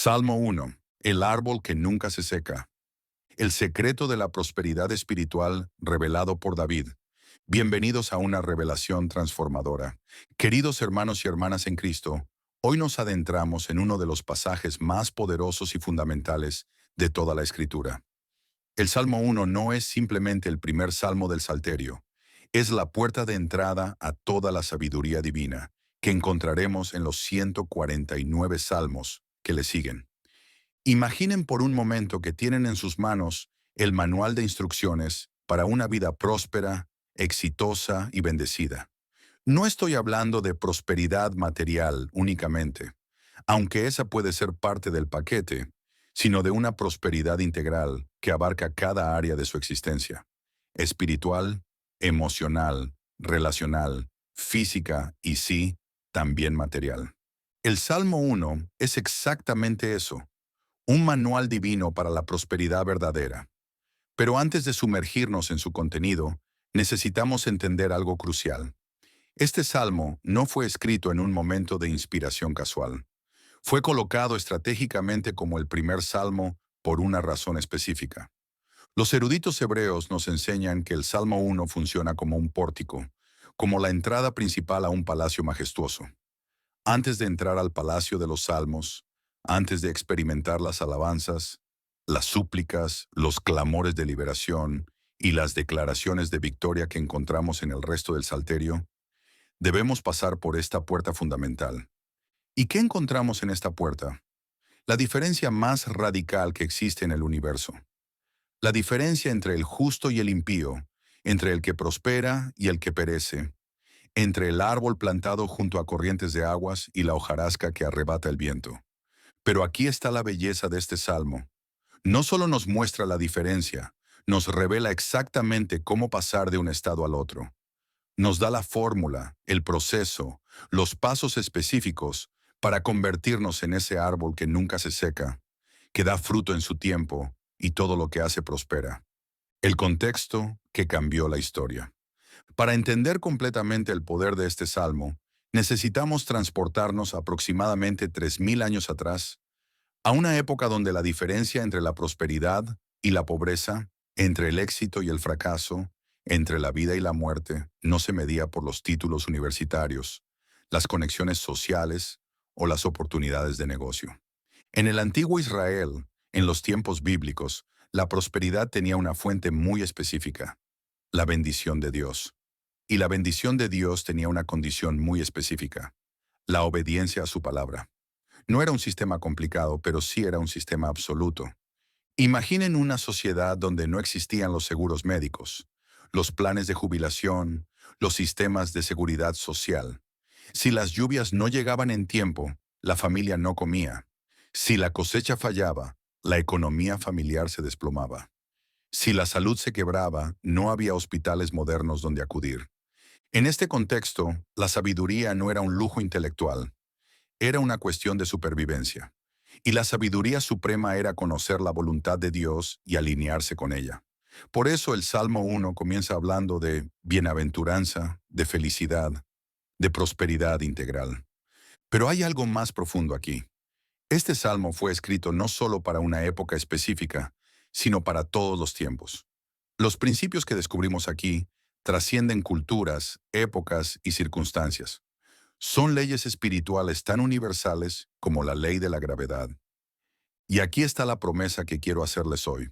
Salmo 1. El árbol que nunca se seca. El secreto de la prosperidad espiritual revelado por David. Bienvenidos a una revelación transformadora. Queridos hermanos y hermanas en Cristo, hoy nos adentramos en uno de los pasajes más poderosos y fundamentales de toda la Escritura. El Salmo 1 no es simplemente el primer salmo del Salterio, es la puerta de entrada a toda la sabiduría divina que encontraremos en los 149 salmos que le siguen. Imaginen por un momento que tienen en sus manos el manual de instrucciones para una vida próspera, exitosa y bendecida. No estoy hablando de prosperidad material únicamente, aunque esa puede ser parte del paquete, sino de una prosperidad integral que abarca cada área de su existencia: espiritual, emocional, relacional, física y sí, también material. El Salmo 1 es exactamente eso, un manual divino para la prosperidad verdadera. Pero antes de sumergirnos en su contenido, necesitamos entender algo crucial. Este salmo no fue escrito en un momento de inspiración casual. Fue colocado estratégicamente como el primer salmo por una razón específica. Los eruditos hebreos nos enseñan que el Salmo 1 funciona como un pórtico, como la entrada principal a un palacio majestuoso. Antes de entrar al palacio de los salmos, antes de experimentar las alabanzas, las súplicas, los clamores de liberación y las declaraciones de victoria que encontramos en el resto del Salterio, debemos pasar por esta puerta fundamental. ¿Y qué encontramos en esta puerta? La diferencia más radical que existe en el universo. La diferencia entre el justo y el impío, entre el que prospera y el que perece, entre el árbol plantado junto a corrientes de aguas y la hojarasca que arrebata el viento. Pero aquí está la belleza de este salmo. No solo nos muestra la diferencia, nos revela exactamente cómo pasar de un estado al otro. Nos da la fórmula, el proceso, los pasos específicos para convertirnos en ese árbol que nunca se seca, que da fruto en su tiempo y todo lo que hace prospera. El contexto que cambió la historia. Para entender completamente el poder de este salmo, necesitamos transportarnos aproximadamente 3000 años atrás, a una época donde la diferencia entre la prosperidad y la pobreza, entre el éxito y el fracaso, entre la vida y la muerte, no se medía por los títulos universitarios, las conexiones sociales o las oportunidades de negocio. En el antiguo Israel, en los tiempos bíblicos, la prosperidad tenía una fuente muy específica: la bendición de Dios. Y la bendición de Dios tenía una condición muy específica: la obediencia a su palabra. No era un sistema complicado, pero sí era un sistema absoluto. Imaginen una sociedad donde no existían los seguros médicos, los planes de jubilación, los sistemas de seguridad social. Si las lluvias no llegaban en tiempo, la familia no comía. Si la cosecha fallaba, la economía familiar se desplomaba. Si la salud se quebraba, no había hospitales modernos donde acudir. En este contexto, la sabiduría no era un lujo intelectual, era una cuestión de supervivencia. Y la sabiduría suprema era conocer la voluntad de Dios y alinearse con ella. Por eso el Salmo 1 comienza hablando de bienaventuranza, de felicidad, de prosperidad integral. Pero hay algo más profundo aquí. Este salmo fue escrito no solo para una época específica, sino para todos los tiempos. Los principios que descubrimos aquí trascienden culturas, épocas y circunstancias. Son leyes espirituales tan universales como la ley de la gravedad. Y aquí está la promesa que quiero hacerles hoy.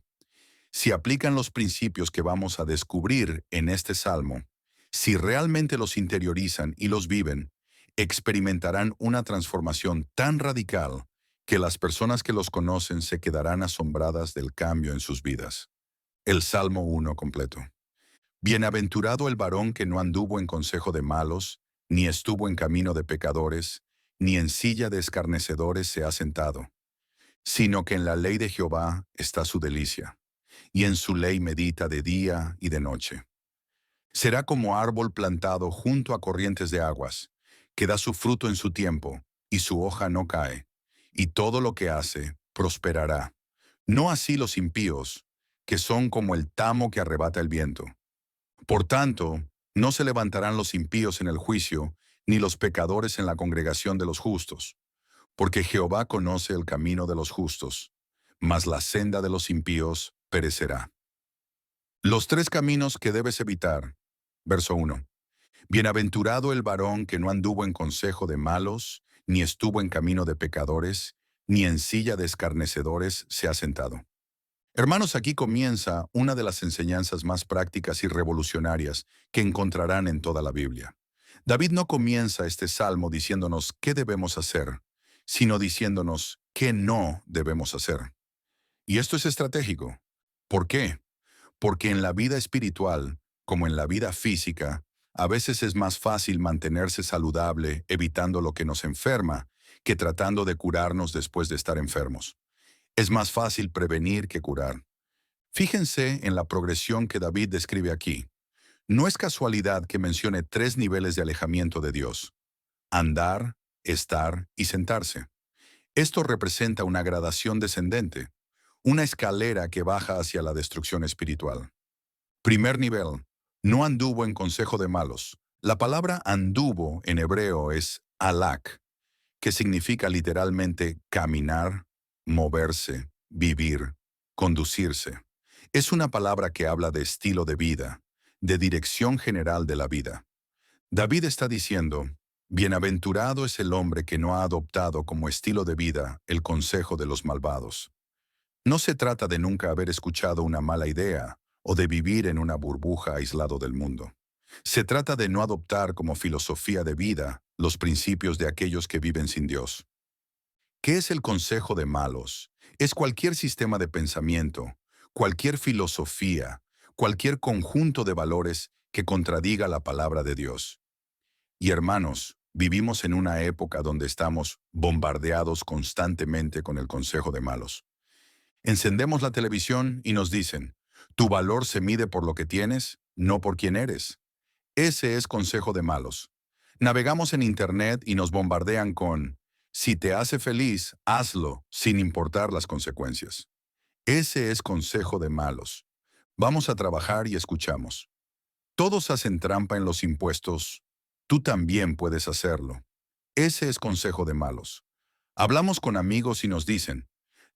Si aplican los principios que vamos a descubrir en este salmo, si realmente los interiorizan y los viven, experimentarán una transformación tan radical que las personas que los conocen se quedarán asombradas del cambio en sus vidas. El Salmo 1 completo. Bienaventurado el varón que no anduvo en consejo de malos, ni estuvo en camino de pecadores, ni en silla de escarnecedores se ha sentado, sino que en la ley de Jehová está su delicia, y en su ley medita de día y de noche. Será como árbol plantado junto a corrientes de aguas, que da su fruto en su tiempo, y su hoja no cae, y todo lo que hace prosperará. No así los impíos, que son como el tamo que arrebata el viento. Por tanto, no se levantarán los impíos en el juicio, ni los pecadores en la congregación de los justos. Porque Jehová conoce el camino de los justos, mas la senda de los impíos perecerá. Los tres caminos que debes evitar. Verso 1. Bienaventurado el varón que no anduvo en consejo de malos, ni estuvo en camino de pecadores, ni en silla de escarnecedores se ha sentado. Hermanos, aquí comienza una de las enseñanzas más prácticas y revolucionarias que encontrarán en toda la Biblia. David no comienza este salmo diciéndonos qué debemos hacer, sino diciéndonos qué no debemos hacer. Y esto es estratégico. ¿Por qué? Porque en la vida espiritual, como en la vida física, a veces es más fácil mantenerse saludable evitando lo que nos enferma que tratando de curarnos después de estar enfermos. Es más fácil prevenir que curar. Fíjense en la progresión que David describe aquí. No es casualidad que mencione tres niveles de alejamiento de Dios: andar, estar y sentarse. Esto representa una gradación descendente, una escalera que baja hacia la destrucción espiritual. Primer nivel: no anduvo en consejo de malos. La palabra anduvo en hebreo es alak, que significa literalmente caminar, moverse, vivir, conducirse. Es una palabra que habla de estilo de vida, de dirección general de la vida. David está diciendo: bienaventurado es el hombre que no ha adoptado como estilo de vida el consejo de los malvados. No se trata de nunca haber escuchado una mala idea o de vivir en una burbuja aislado del mundo. Se trata de no adoptar como filosofía de vida los principios de aquellos que viven sin Dios. ¿Qué es el consejo de malos? Es cualquier sistema de pensamiento, cualquier filosofía, cualquier conjunto de valores que contradiga la palabra de Dios. Y hermanos, vivimos en una época donde estamos bombardeados constantemente con el consejo de malos. Encendemos la televisión y nos dicen: tu valor se mide por lo que tienes, no por quién eres. Ese es consejo de malos. Navegamos en Internet y nos bombardean con: si te hace feliz, hazlo, sin importar las consecuencias. Ese es consejo de malos. Vamos a trabajar y escuchamos: todos hacen trampa en los impuestos, tú también puedes hacerlo. Ese es consejo de malos. Hablamos con amigos y nos dicen: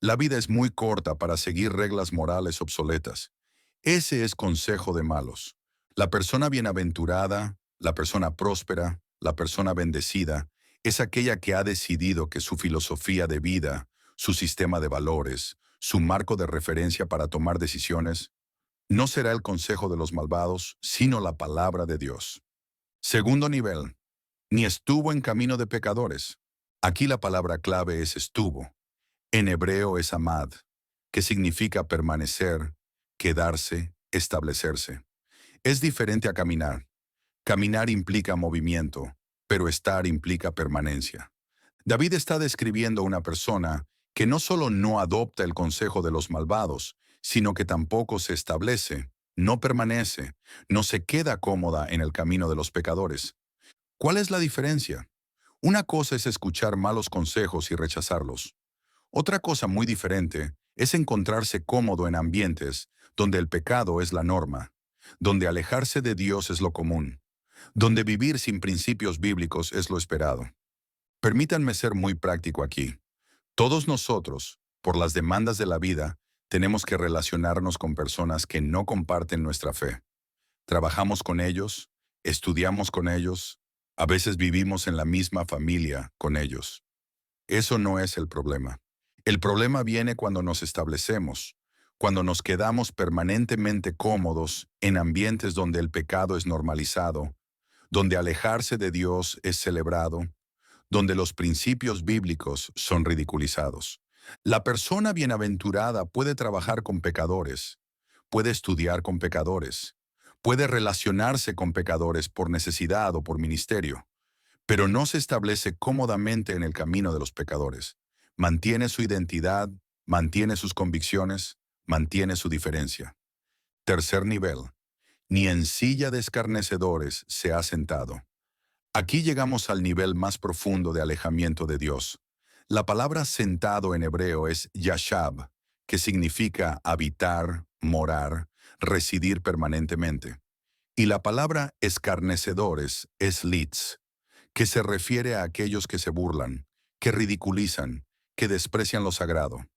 la vida es muy corta para seguir reglas morales obsoletas. Ese es consejo de malos. La persona bienaventurada, la persona próspera, la persona bendecida, es aquella que ha decidido que su filosofía de vida, su sistema de valores, su marco de referencia para tomar decisiones, no será el consejo de los malvados, sino la palabra de Dios. Segundo nivel: ni estuvo en camino de pecadores. Aquí la palabra clave es estuvo. En hebreo es amad, que significa permanecer, quedarse, establecerse. Es diferente a caminar. Caminar implica movimiento, pero estar implica permanencia. David está describiendo una persona que no solo no adopta el consejo de los malvados, sino que tampoco se establece, no permanece, no se queda cómoda en el camino de los pecadores. ¿Cuál es la diferencia? Una cosa es escuchar malos consejos y rechazarlos. Otra cosa muy diferente es encontrarse cómodo en ambientes donde el pecado es la norma, donde alejarse de Dios es lo común, donde vivir sin principios bíblicos es lo esperado. Permítanme ser muy práctico aquí. Todos nosotros, por las demandas de la vida, tenemos que relacionarnos con personas que no comparten nuestra fe. Trabajamos con ellos, estudiamos con ellos, a veces vivimos en la misma familia con ellos. Eso no es el problema. El problema viene cuando nos establecemos, cuando nos quedamos permanentemente cómodos en ambientes donde el pecado es normalizado, donde alejarse de Dios es celebrado, donde los principios bíblicos son ridiculizados. La persona bienaventurada puede trabajar con pecadores, puede estudiar con pecadores, puede relacionarse con pecadores por necesidad o por ministerio, pero no se establece cómodamente en el camino de los pecadores. Mantiene su identidad, mantiene sus convicciones, mantiene su diferencia. Tercer nivel: ni en silla de escarnecedores se ha sentado. Aquí llegamos al nivel más profundo de alejamiento de Dios. La palabra sentado en hebreo es yashab, que significa habitar, morar, residir permanentemente. Y la palabra escarnecedores es litz, que se refiere a aquellos que se burlan, que ridiculizan, que desprecian lo sagrado.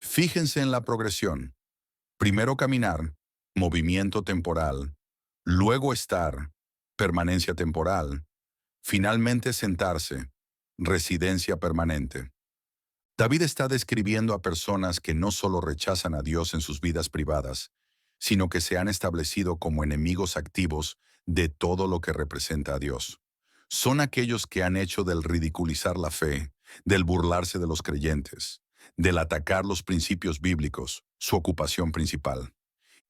Fíjense en la progresión. Primero caminar, movimiento temporal, luego estar, permanencia temporal, finalmente sentarse, residencia permanente. David está describiendo a personas que no solo rechazan a Dios en sus vidas privadas, sino que se han establecido como enemigos activos de todo lo que representa a Dios. Son aquellos que han hecho del ridiculizar la fe, del burlarse de los creyentes, del atacar los principios bíblicos, su ocupación principal.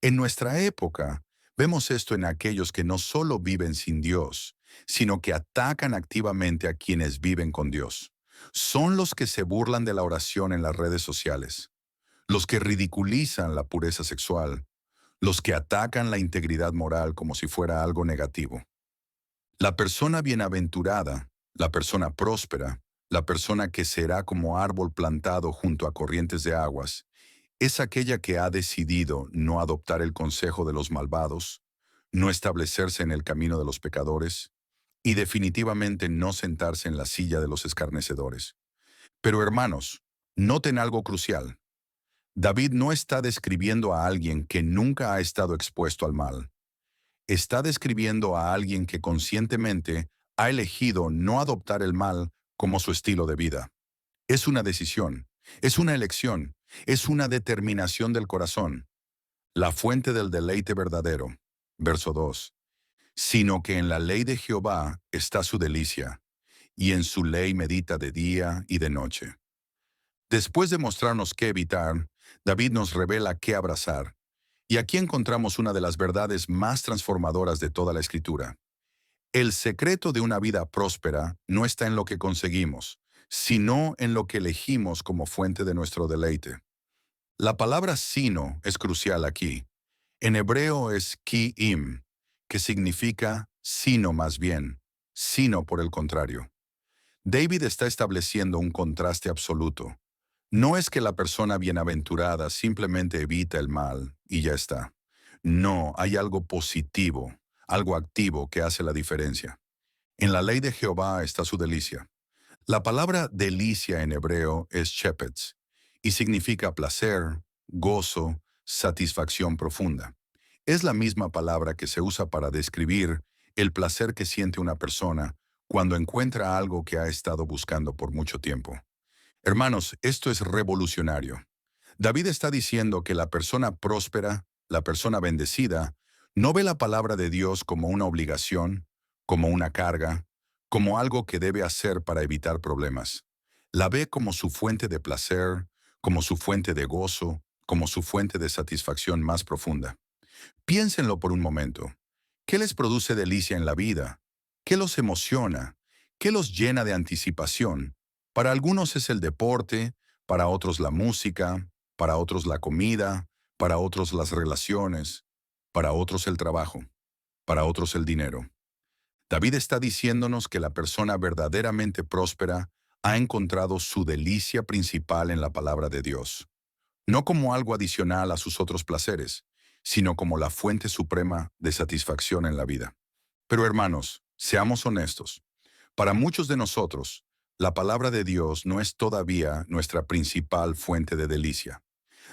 En nuestra época, vemos esto en aquellos que no solo viven sin Dios, sino que atacan activamente a quienes viven con Dios. Son los que se burlan de la oración en las redes sociales, los que ridiculizan la pureza sexual, los que atacan la integridad moral como si fuera algo negativo. La persona bienaventurada, la persona próspera, la persona que será como árbol plantado junto a corrientes de aguas, es aquella que ha decidido no adoptar el consejo de los malvados, no establecerse en el camino de los pecadores y definitivamente no sentarse en la silla de los escarnecedores. Pero hermanos, noten algo crucial. David no está describiendo a alguien que nunca ha estado expuesto al mal. Está describiendo a alguien que conscientemente ha elegido no adoptar el mal como su estilo de vida. Es una decisión, es una elección, es una determinación del corazón. La fuente del deleite verdadero. Verso 2. Sino que en la ley de Jehová está su delicia, y en su ley medita de día y de noche. Después de mostrarnos qué evitar, David nos revela qué abrazar. Y aquí encontramos una de las verdades más transformadoras de toda la Escritura. El secreto de una vida próspera no está en lo que conseguimos, sino en lo que elegimos como fuente de nuestro deleite. La palabra sino es crucial aquí. En hebreo es ki-im, que significa sino más bien, sino por el contrario. David está estableciendo un contraste absoluto. No es que la persona bienaventurada simplemente evita el mal y ya está. No, hay algo positivo, algo activo que hace la diferencia. En la ley de Jehová está su delicia. La palabra delicia en hebreo es shepetz y significa placer, gozo, satisfacción profunda. Es la misma palabra que se usa para describir el placer que siente una persona cuando encuentra algo que ha estado buscando por mucho tiempo. Hermanos, esto es revolucionario. David está diciendo que la persona próspera, la persona bendecida, no ve la palabra de Dios como una obligación, como una carga, como algo que debe hacer para evitar problemas. La ve como su fuente de placer, como su fuente de gozo, como su fuente de satisfacción más profunda. Piénsenlo por un momento. ¿Qué les produce delicia en la vida? ¿Qué los emociona? ¿Qué los llena de anticipación? Para algunos es el deporte, para otros la música, para otros la comida, para otros las relaciones, para otros el trabajo, para otros el dinero. David está diciéndonos que la persona verdaderamente próspera ha encontrado su delicia principal en la palabra de Dios, no como algo adicional a sus otros placeres, sino como la fuente suprema de satisfacción en la vida. Pero hermanos, seamos honestos. Para muchos de nosotros, la palabra de Dios no es todavía nuestra principal fuente de delicia.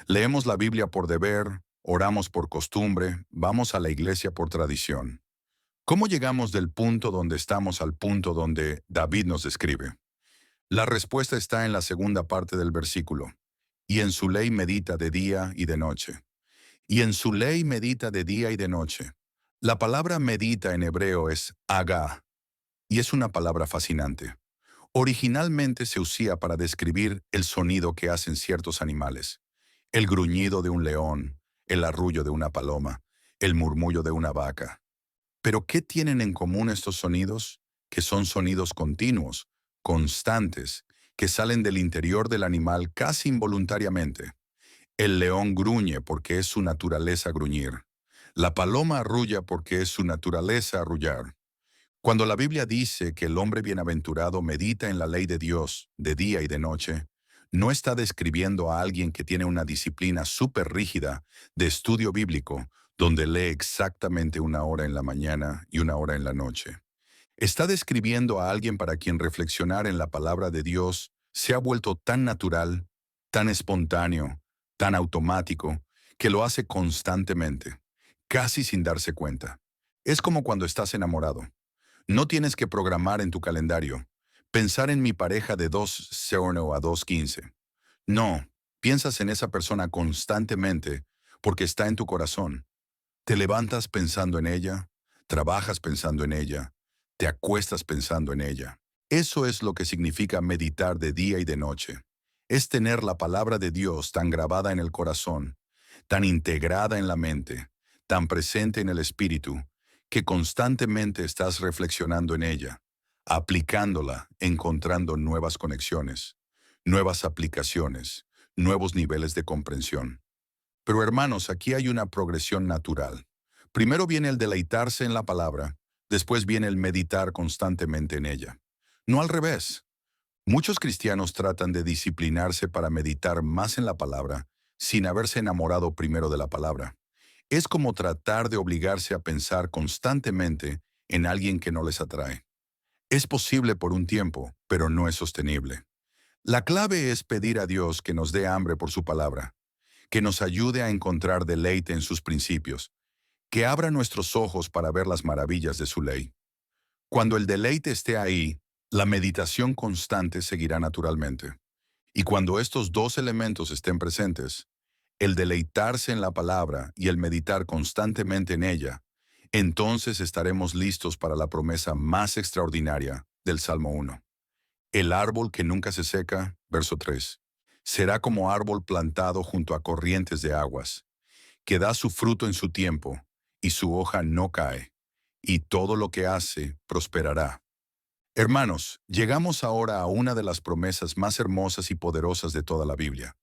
Leemos la Biblia por deber, oramos por costumbre, vamos a la iglesia por tradición. ¿Cómo llegamos del punto donde estamos al punto donde David nos describe? La respuesta está en la segunda parte del versículo. Y en su ley medita de día y de noche. Y en su ley medita de día y de noche. La palabra medita en hebreo es agá, y es una palabra fascinante. Originalmente se usía para describir el sonido que hacen ciertos animales. El gruñido de un león, el arrullo de una paloma, el murmullo de una vaca. Pero ¿qué tienen en común estos sonidos? Que son sonidos continuos, constantes, que salen del interior del animal casi involuntariamente. El león gruñe porque es su naturaleza gruñir. La paloma arrulla porque es su naturaleza arrullar. Cuando la Biblia dice que el hombre bienaventurado medita en la ley de Dios de día y de noche, no está describiendo a alguien que tiene una disciplina súper rígida de estudio bíblico, donde lee exactamente una hora en la mañana y una hora en la noche. Está describiendo a alguien para quien reflexionar en la palabra de Dios Se ha vuelto tan natural, tan espontáneo, tan automático, que lo hace constantemente, casi sin darse cuenta. Es como cuando estás enamorado. No tienes que programar en tu calendario, pensar en mi pareja de 2:00 a 2:15. No, piensas en esa persona constantemente porque está en tu corazón. Te levantas pensando en ella, trabajas pensando en ella, te acuestas pensando en ella. Eso es lo que significa meditar de día y de noche. Es tener la palabra de Dios tan grabada en el corazón, tan integrada en la mente, tan presente en el espíritu, que constantemente estás reflexionando en ella, aplicándola, encontrando nuevas conexiones, nuevas aplicaciones, nuevos niveles de comprensión. Pero hermanos, aquí hay una progresión natural. Primero viene el deleitarse en la palabra, después viene el meditar constantemente en ella. No al revés. Muchos cristianos tratan de disciplinarse para meditar más en la palabra, sin haberse enamorado primero de la palabra. Es como tratar de obligarse a pensar constantemente en alguien que no les atrae. Es posible por un tiempo, pero no es sostenible. La clave es pedir a Dios que nos dé hambre por su palabra, que nos ayude a encontrar deleite en sus principios, que abra nuestros ojos para ver las maravillas de su ley. Cuando el deleite esté ahí, la meditación constante seguirá naturalmente. Y cuando estos dos elementos estén presentes, el deleitarse en la palabra y el meditar constantemente en ella, entonces estaremos listos para la promesa más extraordinaria del Salmo 1. El árbol que nunca se seca, verso 3, será como árbol plantado junto a corrientes de aguas, que da su fruto en su tiempo, y su hoja no cae, y todo lo que hace prosperará. Hermanos, llegamos ahora a una de las promesas más hermosas y poderosas de toda la Biblia.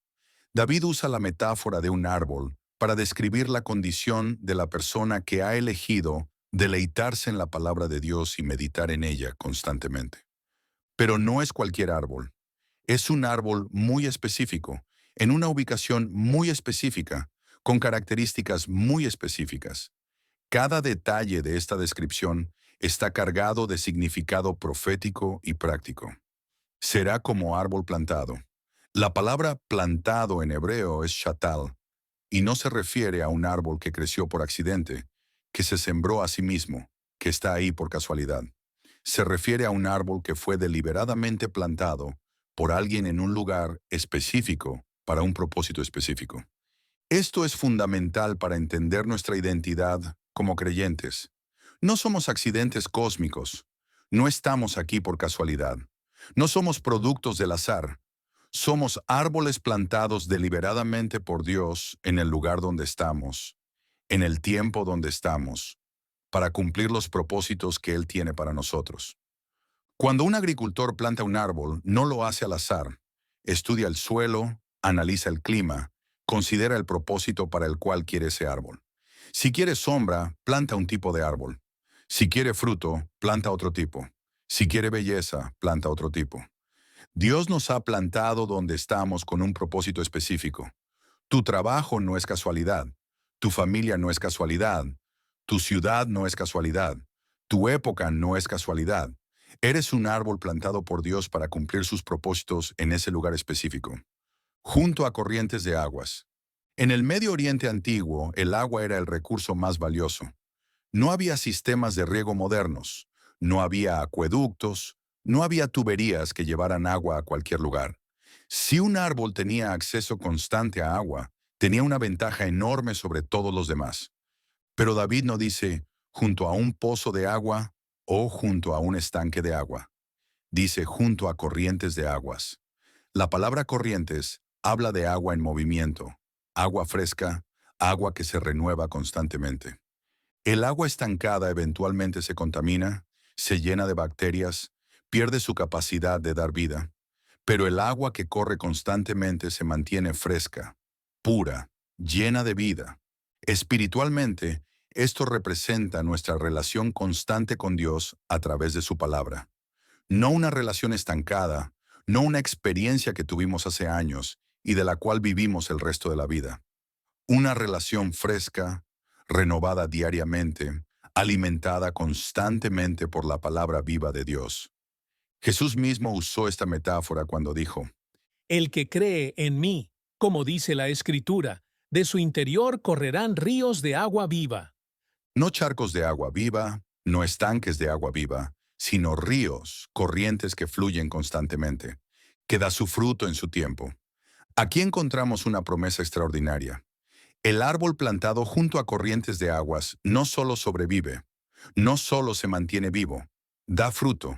David usa la metáfora de un árbol para describir la condición de la persona que ha elegido deleitarse en la palabra de Dios y meditar en ella constantemente. Pero no es cualquier árbol. Es un árbol muy específico, en una ubicación muy específica, con características muy específicas. Cada detalle de esta descripción está cargado de significado profético y práctico. Será como árbol plantado. La palabra plantado en hebreo es shatal, y no se refiere a un árbol que creció por accidente, que se sembró a sí mismo, que está ahí por casualidad. Se refiere a un árbol que fue deliberadamente plantado por alguien en un lugar específico para un propósito específico. Esto es fundamental para entender nuestra identidad como creyentes. No somos accidentes cósmicos. No estamos aquí por casualidad. No somos productos del azar. Somos árboles plantados deliberadamente por Dios en el lugar donde estamos, en el tiempo donde estamos, para cumplir los propósitos que Él tiene para nosotros. Cuando un agricultor planta un árbol, no lo hace al azar. Estudia el suelo, analiza el clima, considera el propósito para el cual quiere ese árbol. Si quiere sombra, planta un tipo de árbol. Si quiere fruto, planta otro tipo. Si quiere belleza, planta otro tipo. Dios nos ha plantado donde estamos con un propósito específico. Tu trabajo no es casualidad. Tu familia no es casualidad. Tu ciudad no es casualidad. Tu época no es casualidad. Eres un árbol plantado por Dios para cumplir sus propósitos en ese lugar específico, junto a corrientes de aguas. En el Medio Oriente antiguo, el agua era el recurso más valioso. No había sistemas de riego modernos, no había acueductos, no había tuberías que llevaran agua a cualquier lugar. Si un árbol tenía acceso constante a agua, tenía una ventaja enorme sobre todos los demás. Pero David no dice, junto a un pozo de agua o junto a un estanque de agua. Dice, junto a corrientes de aguas. La palabra corrientes habla de agua en movimiento, agua fresca, agua que se renueva constantemente. El agua estancada eventualmente se contamina, se llena de bacterias, pierde su capacidad de dar vida, pero el agua que corre constantemente se mantiene fresca, pura, llena de vida. Espiritualmente, esto representa nuestra relación constante con Dios a través de su palabra. No una relación estancada, no una experiencia que tuvimos hace años y de la cual vivimos el resto de la vida. Una relación fresca, renovada diariamente, alimentada constantemente por la palabra viva de Dios. Jesús mismo usó esta metáfora cuando dijo, El que cree en mí, como dice la Escritura, de su interior correrán ríos de agua viva. no charcos de agua viva, no estanques de agua viva, sino ríos, corrientes que fluyen constantemente, que da su fruto en su tiempo. Aquí encontramos una promesa extraordinaria. El árbol plantado junto a corrientes de aguas no solo sobrevive, no solo se mantiene vivo, da fruto.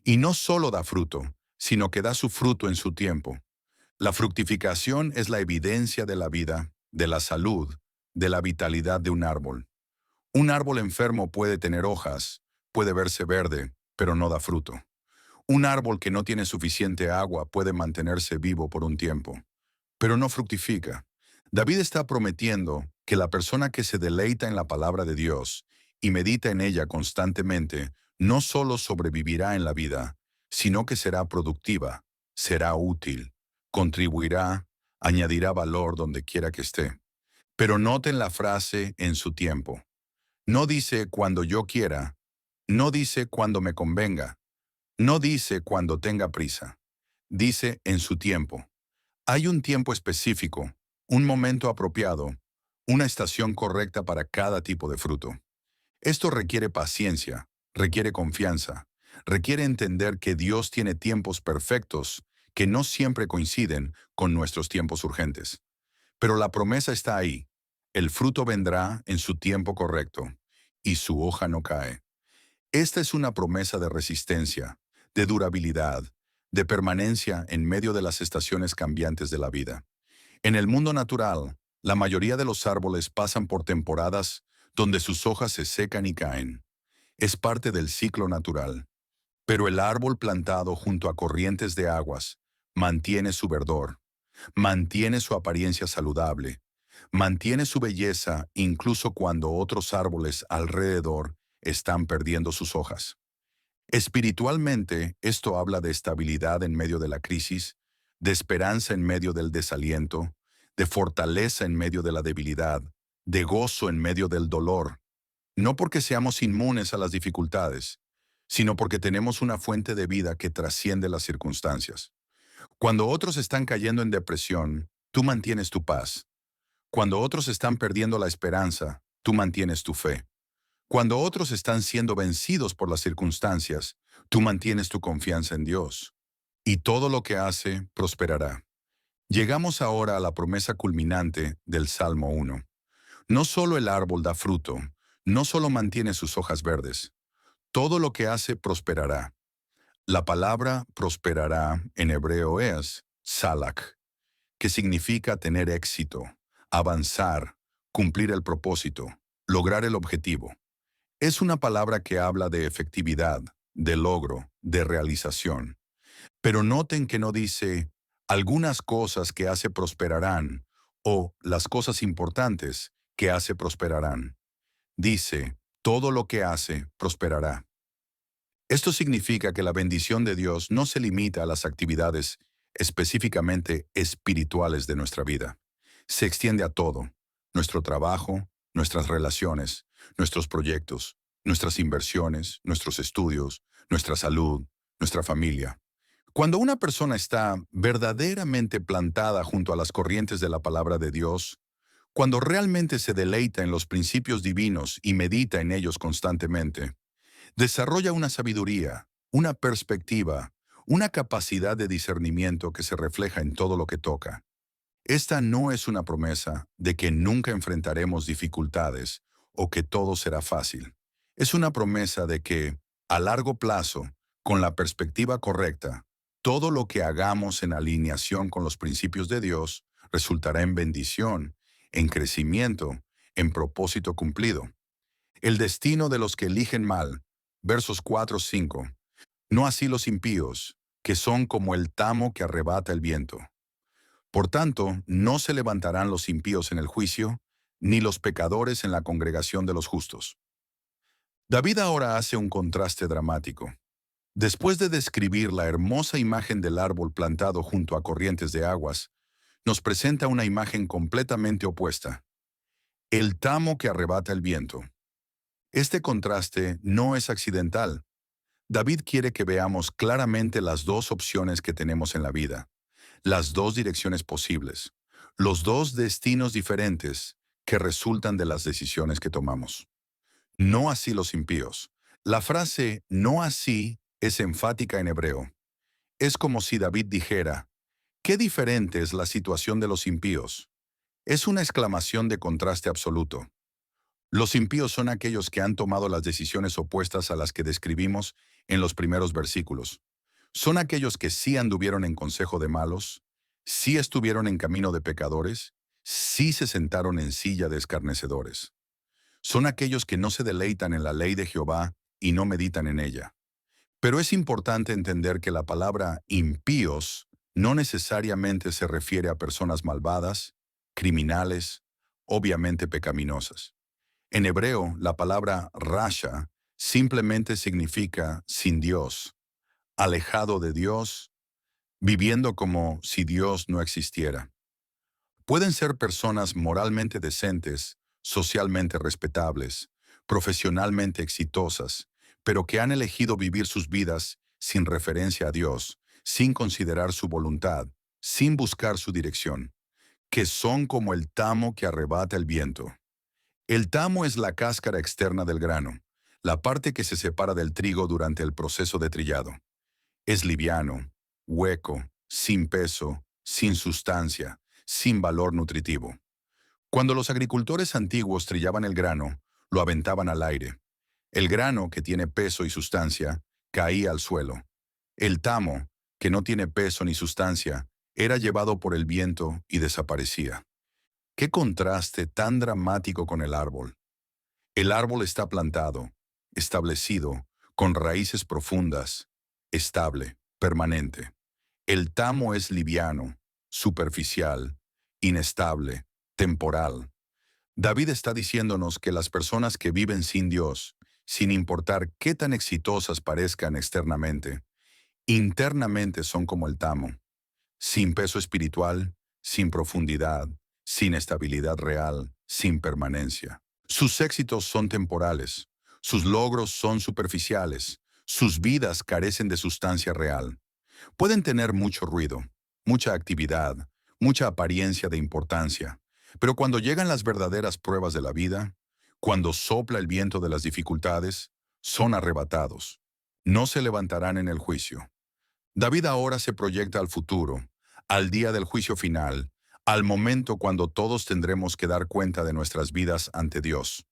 Y no solo da fruto, sino que da su fruto en su tiempo. La fructificación es la evidencia de la vida, de la salud, de la vitalidad de un árbol. Un árbol enfermo puede tener hojas, puede verse verde, pero no da fruto. Un árbol que no tiene suficiente agua puede mantenerse vivo por un tiempo, pero no fructifica. David está prometiendo que la persona que se deleita en la palabra de Dios y medita en ella constantemente, no solo sobrevivirá en la vida, sino que será productiva, será útil, contribuirá, añadirá valor donde quiera que esté. Pero noten la frase en su tiempo. No dice cuando yo quiera, no dice cuando me convenga, no dice cuando tenga prisa, dice en su tiempo. Hay un tiempo específico, un momento apropiado, una estación correcta para cada tipo de fruto. Esto requiere paciencia, requiere confianza, requiere entender que Dios tiene tiempos perfectos que no siempre coinciden con nuestros tiempos urgentes. Pero la promesa está ahí. El fruto vendrá en su tiempo correcto y su hoja no cae. Esta es una promesa de resistencia, de durabilidad, de permanencia en medio de las estaciones cambiantes de la vida. En el mundo natural, la mayoría de los árboles pasan por temporadas donde sus hojas se secan y caen. Es parte del ciclo natural. Pero el árbol plantado junto a corrientes de aguas mantiene su verdor, mantiene su apariencia saludable, mantiene su belleza incluso cuando otros árboles alrededor están perdiendo sus hojas. Espiritualmente, esto habla de estabilidad en medio de la crisis, de esperanza en medio del desaliento, de fortaleza en medio de la debilidad, de gozo en medio del dolor, no porque seamos inmunes a las dificultades, sino porque tenemos una fuente de vida que trasciende las circunstancias. Cuando otros están cayendo en depresión, tú mantienes tu paz. Cuando otros están perdiendo la esperanza, tú mantienes tu fe. Cuando otros están siendo vencidos por las circunstancias, tú mantienes tu confianza en Dios. Y todo lo que hace prosperará. Llegamos ahora a la promesa culminante del Salmo 1. No solo el árbol da fruto, no solo mantiene sus hojas verdes, todo lo que hace prosperará. La palabra prosperará en hebreo es salak, que significa tener éxito, avanzar, cumplir el propósito, lograr el objetivo. Es una palabra que habla de efectividad, de logro, de realización. Pero noten que no dice algunas cosas que hace prosperarán o las cosas importantes que hace prosperarán. Dice, todo lo que hace prosperará. Esto significa que la bendición de Dios no se limita a las actividades específicamente espirituales de nuestra vida. Se extiende a todo, nuestro trabajo, nuestras relaciones, nuestros proyectos, nuestras inversiones, nuestros estudios, nuestra salud, nuestra familia. Cuando una persona está verdaderamente plantada junto a las corrientes de la palabra de Dios, cuando realmente se deleita en los principios divinos y medita en ellos constantemente, desarrolla una sabiduría, una perspectiva, una capacidad de discernimiento que se refleja en todo lo que toca. Esta no es una promesa de que nunca enfrentaremos dificultades o que todo será fácil. Es una promesa de que, a largo plazo, con la perspectiva correcta, todo lo que hagamos en alineación con los principios de Dios resultará en bendición, en crecimiento, en propósito cumplido. El destino de los que eligen mal, versos 4-5. No así los impíos, que son como el tamo que arrebata el viento. Por tanto, no se levantarán los impíos en el juicio, ni los pecadores en la congregación de los justos. David ahora hace un contraste dramático. Después de describir la hermosa imagen del árbol plantado junto a corrientes de aguas, nos presenta una imagen completamente opuesta. El tamo que arrebata el viento. Este contraste no es accidental. David quiere que veamos claramente las dos opciones que tenemos en la vida, las dos direcciones posibles, los dos destinos diferentes que resultan de las decisiones que tomamos. No así los impíos. La frase no así es enfática en hebreo. Es como si David dijera, qué diferente es la situación de los impíos. Es una exclamación de contraste absoluto. Los impíos son aquellos que han tomado las decisiones opuestas a las que describimos en los primeros versículos. Son aquellos que sí anduvieron en consejo de malos, sí estuvieron en camino de pecadores, sí se sentaron en silla de escarnecedores. Son aquellos que no se deleitan en la ley de Jehová y no meditan en ella. Pero es importante entender que la palabra impíos no necesariamente se refiere a personas malvadas, criminales, obviamente pecaminosas. En hebreo, la palabra rasha simplemente significa sin Dios, alejado de Dios, viviendo como si Dios no existiera. Pueden ser personas moralmente decentes, socialmente respetables, profesionalmente exitosas, pero que han elegido vivir sus vidas sin referencia a Dios, sin considerar su voluntad, sin buscar su dirección, que son como el tamo que arrebata el viento. El tamo es la cáscara externa del grano, la parte que se separa del trigo durante el proceso de trillado. Es liviano, hueco, sin peso, sin sustancia, sin valor nutritivo. Cuando los agricultores antiguos trillaban el grano, lo aventaban al aire. El grano, que tiene peso y sustancia, caía al suelo. El tamo, que no tiene peso ni sustancia, era llevado por el viento y desaparecía. ¡Qué contraste tan dramático con el árbol! El árbol está plantado, establecido, con raíces profundas, estable, permanente. El tamo es liviano, superficial, inestable, temporal. David está diciéndonos que las personas que viven sin Dios, sin importar qué tan exitosas parezcan externamente, internamente son como el tamo, sin peso espiritual, sin profundidad, sin estabilidad real, sin permanencia. Sus éxitos son temporales, sus logros son superficiales, sus vidas carecen de sustancia real. Pueden tener mucho ruido, mucha actividad, mucha apariencia de importancia, pero cuando llegan las verdaderas pruebas de la vida, cuando sopla el viento de las dificultades, son arrebatados. No se levantarán en el juicio. David ahora se proyecta al futuro, al día del juicio final, al momento cuando todos tendremos que dar cuenta de nuestras vidas ante Dios.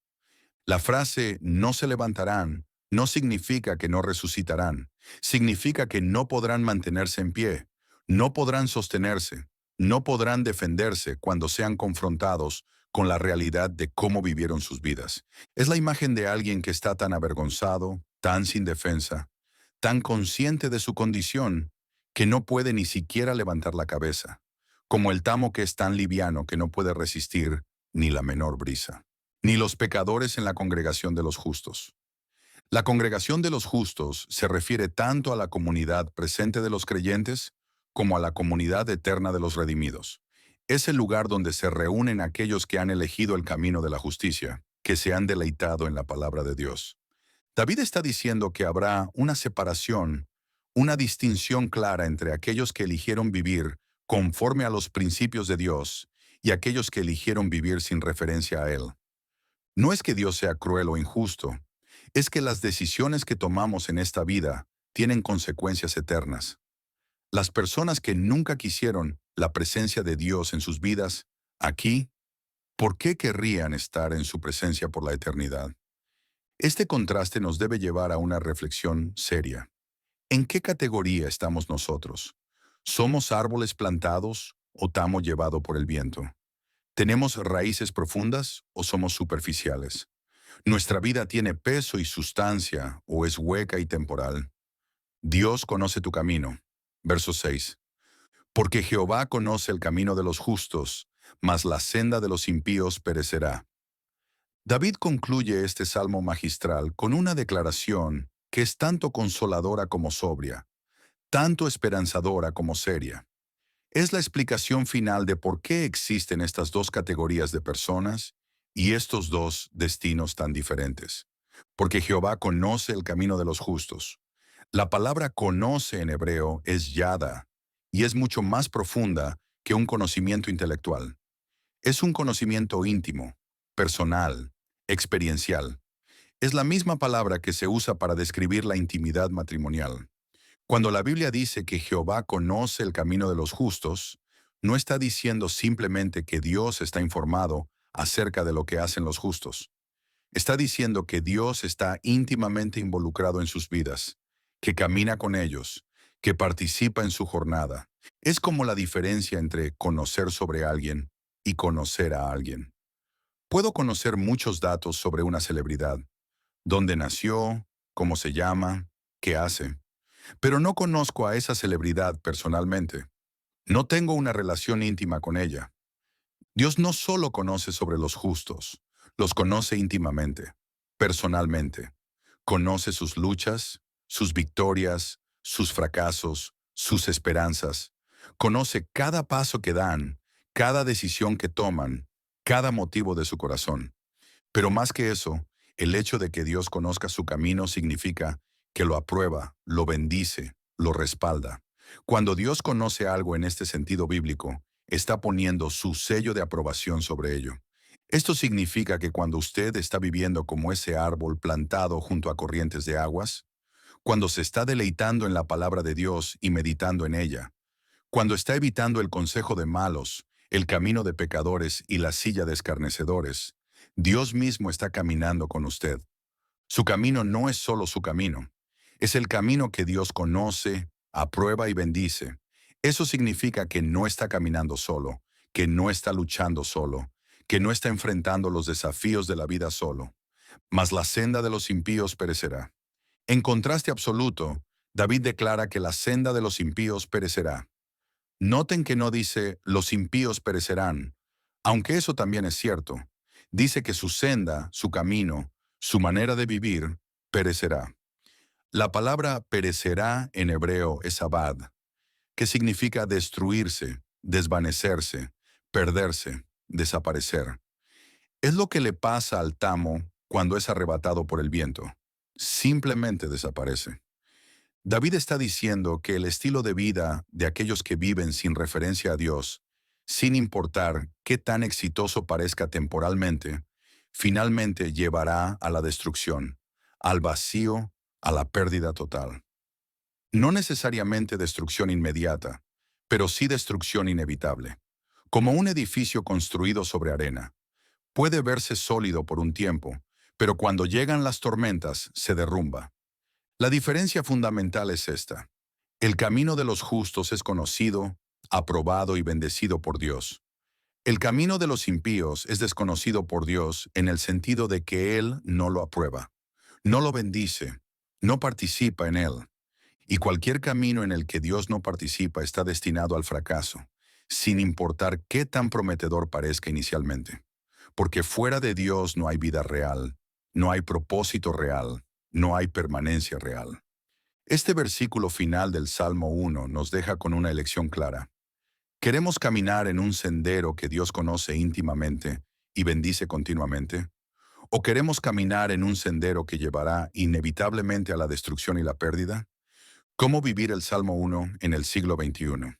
La frase no se levantarán no significa que no resucitarán, significa que no podrán mantenerse en pie, no podrán sostenerse, no podrán defenderse cuando sean confrontados con la realidad de cómo vivieron sus vidas. Es la imagen de alguien que está tan avergonzado, tan sin defensa, tan consciente de su condición, que no puede ni siquiera levantar la cabeza, como el tamo que es tan liviano que no puede resistir ni la menor brisa. Ni los pecadores en la congregación de los justos. La congregación de los justos se refiere tanto a la comunidad presente de los creyentes como a la comunidad eterna de los redimidos. Es el lugar donde se reúnen aquellos que han elegido el camino de la justicia, que se han deleitado en la palabra de Dios. David está diciendo que habrá una separación, una distinción clara entre aquellos que eligieron vivir conforme a los principios de Dios y aquellos que eligieron vivir sin referencia a Él. No es que Dios sea cruel o injusto, es que las decisiones que tomamos en esta vida tienen consecuencias eternas. Las personas que nunca quisieron la presencia de Dios en sus vidas, aquí, ¿por qué querrían estar en su presencia por la eternidad? Este contraste nos debe llevar a una reflexión seria. ¿En qué categoría estamos nosotros? ¿Somos árboles plantados o tamo llevado por el viento? ¿Tenemos raíces profundas o somos superficiales? ¿Nuestra vida tiene peso y sustancia o es hueca y temporal? Dios conoce tu camino. Verso 6. Porque Jehová conoce el camino de los justos, mas la senda de los impíos perecerá. David concluye este salmo magistral con una declaración que es tanto consoladora como sobria, tanto esperanzadora como seria. Es la explicación final de por qué existen estas dos categorías de personas y estos dos destinos tan diferentes. Porque Jehová conoce el camino de los justos. La palabra conoce en hebreo es yada, y es mucho más profunda que un conocimiento intelectual. Es un conocimiento íntimo, personal, experiencial. Es la misma palabra que se usa para describir la intimidad matrimonial. Cuando la Biblia dice que Jehová conoce el camino de los justos, no está diciendo simplemente que Dios está informado acerca de lo que hacen los justos. Está diciendo que Dios está íntimamente involucrado en sus vidas, que camina con ellos, que participa en su jornada. Es como la diferencia entre conocer sobre alguien y conocer a alguien. Puedo conocer muchos datos sobre una celebridad, dónde nació, cómo se llama, qué hace, pero no conozco a esa celebridad personalmente. No tengo una relación íntima con ella. Dios no solo conoce sobre los justos, los conoce íntimamente, personalmente. Conoce sus luchas, sus victorias, sus fracasos, sus esperanzas. Conoce cada paso que dan, cada decisión que toman, cada motivo de su corazón. Pero más que eso, el hecho de que Dios conozca su camino significa que lo aprueba, lo bendice, lo respalda. Cuando Dios conoce algo en este sentido bíblico, está poniendo su sello de aprobación sobre ello. Esto significa que cuando usted está viviendo como ese árbol plantado junto a corrientes de aguas, cuando se está deleitando en la palabra de Dios y meditando en ella, cuando está evitando el consejo de malos, el camino de pecadores y la silla de escarnecedores, Dios mismo está caminando con usted. Su camino no es solo su camino, es el camino que Dios conoce, aprueba y bendice. Eso significa que no está caminando solo, que no está luchando solo, que no está enfrentando los desafíos de la vida solo. Mas la senda de los impíos perecerá. En contraste absoluto, David declara que la senda de los impíos perecerá. Noten que no dice los impíos perecerán, aunque eso también es cierto. Dice que su senda, su camino, su manera de vivir, perecerá. La palabra perecerá en hebreo es abad, que significa destruirse, desvanecerse, perderse, desaparecer. Es lo que le pasa al tamo cuando es arrebatado por el viento. Simplemente desaparece. David está diciendo que el estilo de vida de aquellos que viven sin referencia a Dios, sin importar qué tan exitoso parezca temporalmente, finalmente llevará a la destrucción, al vacío, a la pérdida total. No necesariamente destrucción inmediata, pero sí destrucción inevitable. Como un edificio construido sobre arena. Puede verse sólido por un tiempo, pero cuando llegan las tormentas se derrumba. La diferencia fundamental es esta. El camino de los justos es conocido, aprobado y bendecido por Dios. El camino de los impíos es desconocido por Dios en el sentido de que Él no lo aprueba, no lo bendice, no participa en Él. Y cualquier camino en el que Dios no participa está destinado al fracaso, sin importar qué tan prometedor parezca inicialmente. Porque fuera de Dios no hay vida real, no hay propósito real, no hay permanencia real. Este versículo final del Salmo 1 nos deja con una elección clara. ¿Queremos caminar en un sendero que Dios conoce íntimamente y bendice continuamente? ¿O queremos caminar en un sendero que llevará inevitablemente a la destrucción y la pérdida? ¿Cómo vivir el Salmo 1 en el siglo XXI?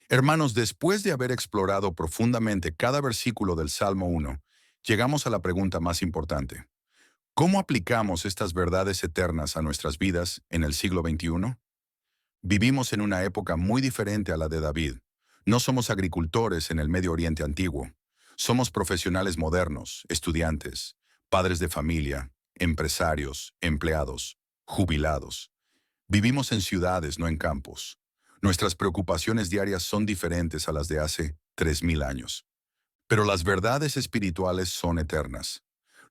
Hermanos, después de haber explorado profundamente cada versículo del Salmo 1, llegamos a la pregunta más importante. ¿Cómo aplicamos estas verdades eternas a nuestras vidas en el siglo XXI? Vivimos en una época muy diferente a la de David. No somos agricultores en el Medio Oriente antiguo. Somos profesionales modernos, estudiantes, padres de familia, empresarios, empleados, jubilados. Vivimos en ciudades, no en campos. Nuestras preocupaciones diarias son diferentes a las de hace 3000 años. Pero las verdades espirituales son eternas.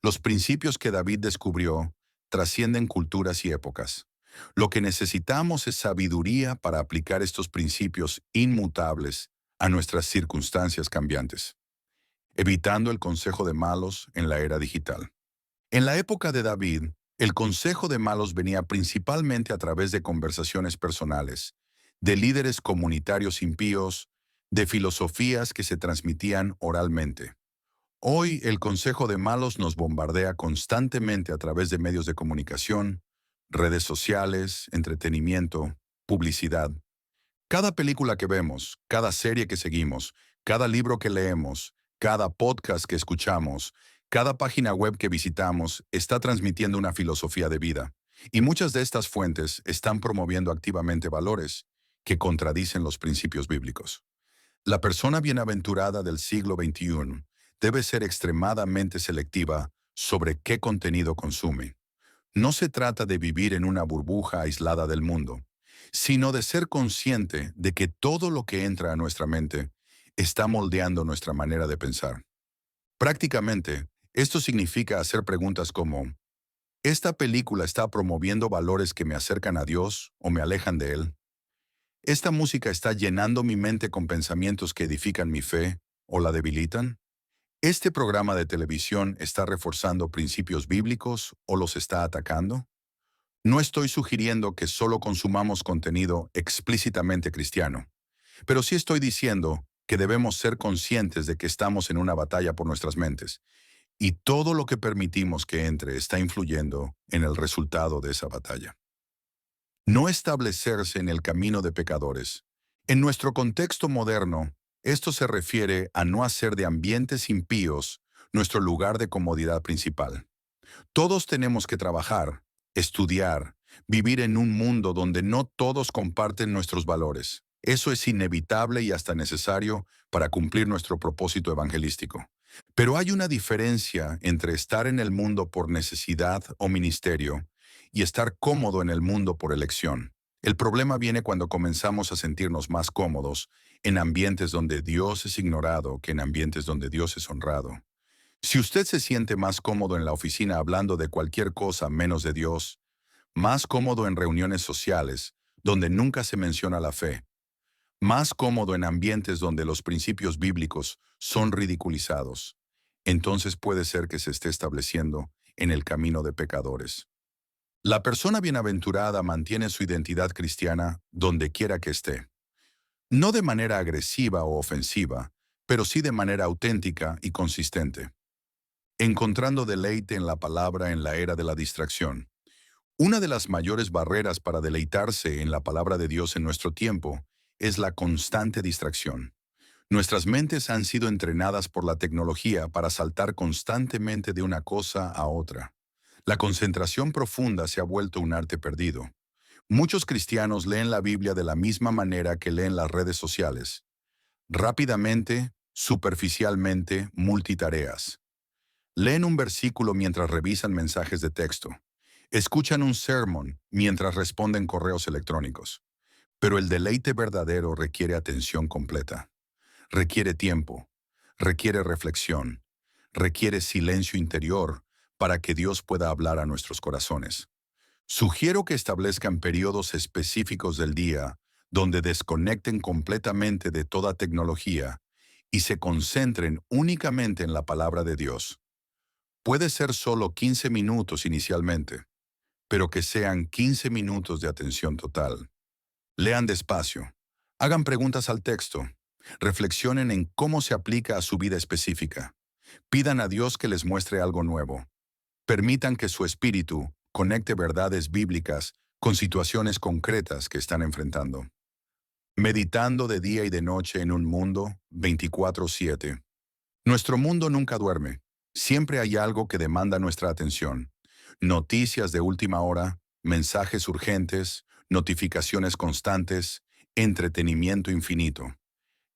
Los principios que David descubrió trascienden culturas y épocas. Lo que necesitamos es sabiduría para aplicar estos principios inmutables a nuestras circunstancias cambiantes, evitando el consejo de malos en la era digital. En la época de David, el consejo de malos venía principalmente a través de conversaciones personales, de líderes comunitarios impíos, de filosofías que se transmitían oralmente. Hoy el consejo de malos nos bombardea constantemente a través de medios de comunicación, redes sociales, entretenimiento, publicidad. Cada película que vemos, cada serie que seguimos, cada libro que leemos, cada podcast que escuchamos, cada página web que visitamos está transmitiendo una filosofía de vida. Y muchas de estas fuentes están promoviendo activamente valores que contradicen los principios bíblicos. La persona bienaventurada del siglo XXI debe ser extremadamente selectiva sobre qué contenido consume. No se trata de vivir en una burbuja aislada del mundo, sino de ser consciente de que todo lo que entra a nuestra mente está moldeando nuestra manera de pensar. Prácticamente, esto significa hacer preguntas como, ¿esta película está promoviendo valores que me acercan a Dios o me alejan de Él? ¿Esta música está llenando mi mente con pensamientos que edifican mi fe o la debilitan? ¿Este programa de televisión está reforzando principios bíblicos o los está atacando? No estoy sugiriendo que solo consumamos contenido explícitamente cristiano, pero sí estoy diciendo que debemos ser conscientes de que estamos en una batalla por nuestras mentes, y todo lo que permitimos que entre está influyendo en el resultado de esa batalla. No establecerse en el camino de pecadores. En nuestro contexto moderno, esto se refiere a no hacer de ambientes impíos nuestro lugar de comodidad principal. Todos tenemos que trabajar, estudiar, vivir en un mundo donde no todos comparten nuestros valores. Eso es inevitable y hasta necesario para cumplir nuestro propósito evangelístico. Pero hay una diferencia entre estar en el mundo por necesidad o ministerio y estar cómodo en el mundo por elección. El problema viene cuando comenzamos a sentirnos más cómodos en ambientes donde Dios es ignorado que en ambientes donde Dios es honrado. Si usted se siente más cómodo en la oficina hablando de cualquier cosa menos de Dios, más cómodo en reuniones sociales donde nunca se menciona la fe, más cómodo en ambientes donde los principios bíblicos son ridiculizados, entonces puede ser que se esté estableciendo en el camino de pecadores. La persona bienaventurada mantiene su identidad cristiana donde quiera que esté, no de manera agresiva o ofensiva, pero sí de manera auténtica y consistente, encontrando deleite en la palabra en la era de la distracción. Una de las mayores barreras para deleitarse en la palabra de Dios en nuestro tiempo es la constante distracción. Nuestras mentes han sido entrenadas por la tecnología para saltar constantemente de una cosa a otra. La concentración profunda se ha vuelto un arte perdido. Muchos cristianos leen la Biblia de la misma manera que leen las redes sociales. Rápidamente, superficialmente, multitareas. Leen un versículo mientras revisan mensajes de texto. Escuchan un sermón mientras responden correos electrónicos. Pero el deleite verdadero requiere atención completa. Requiere tiempo. Requiere reflexión. Requiere silencio interior para que Dios pueda hablar a nuestros corazones. Sugiero que establezcan periodos específicos del día donde desconecten completamente de toda tecnología y se concentren únicamente en la palabra de Dios. Puede ser solo 15 minutos inicialmente, pero que sean 15 minutos de atención total. Lean despacio, hagan preguntas al texto, reflexionen en cómo se aplica a su vida específica, pidan a Dios que les muestre algo nuevo, permitan que su espíritu conecte verdades bíblicas con situaciones concretas que están enfrentando. Meditando de día y de noche en un mundo 24/7. Nuestro mundo nunca duerme. Siempre hay algo que demanda nuestra atención. Noticias de última hora, mensajes urgentes, notificaciones constantes, entretenimiento infinito.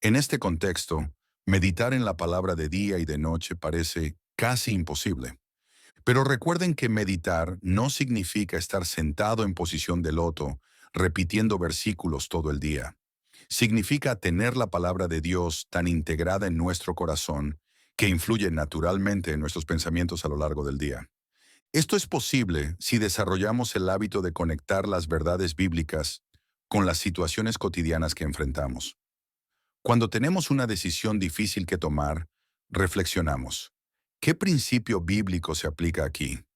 En este contexto, meditar en la palabra de día y de noche parece casi imposible. Pero recuerden que meditar no significa estar sentado en posición de loto, repitiendo versículos todo el día. Significa tener la palabra de Dios tan integrada en nuestro corazón que influye naturalmente en nuestros pensamientos a lo largo del día. Esto es posible si desarrollamos el hábito de conectar las verdades bíblicas con las situaciones cotidianas que enfrentamos. Cuando tenemos una decisión difícil que tomar, reflexionamos. ¿Qué principio bíblico se aplica aquí?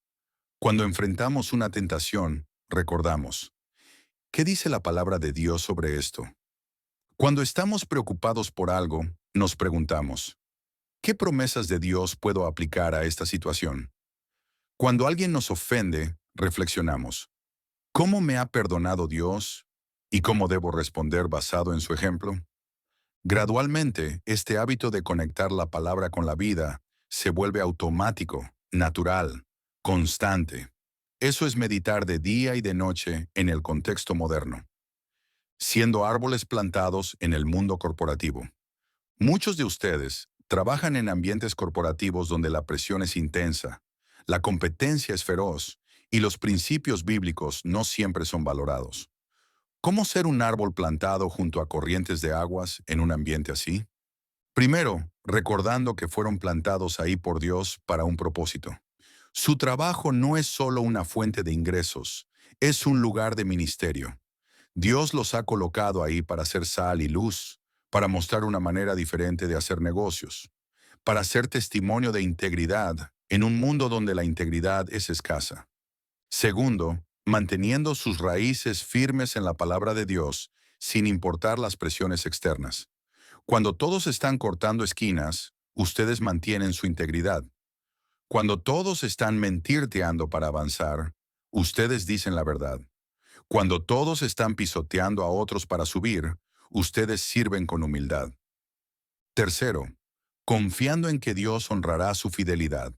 Cuando enfrentamos una tentación, recordamos. ¿Qué dice la palabra de Dios sobre esto? Cuando estamos preocupados por algo, nos preguntamos, ¿qué promesas de Dios puedo aplicar a esta situación? Cuando alguien nos ofende, reflexionamos. ¿Cómo me ha perdonado Dios y cómo debo responder basado en su ejemplo? Gradualmente, este hábito de conectar la palabra con la vida se vuelve automático, natural, constante. Eso es meditar de día y de noche en el contexto moderno, siendo árboles plantados en el mundo corporativo. Muchos de ustedes trabajan en ambientes corporativos donde la presión es intensa, la competencia es feroz y los principios bíblicos no siempre son valorados. ¿Cómo ser un árbol plantado junto a corrientes de aguas en un ambiente así? Primero, recordando que fueron plantados ahí por Dios para un propósito. Su trabajo no es solo una fuente de ingresos, es un lugar de ministerio. Dios los ha colocado ahí para ser sal y luz, para mostrar una manera diferente de hacer negocios, para ser testimonio de integridad en un mundo donde la integridad es escasa. Segundo, manteniendo sus raíces firmes en la palabra de Dios, sin importar las presiones externas. Cuando todos están cortando esquinas, ustedes mantienen su integridad. Cuando todos están mentirteando para avanzar, ustedes dicen la verdad. Cuando todos están pisoteando a otros para subir, ustedes sirven con humildad. Tercero, confiando en que Dios honrará su fidelidad.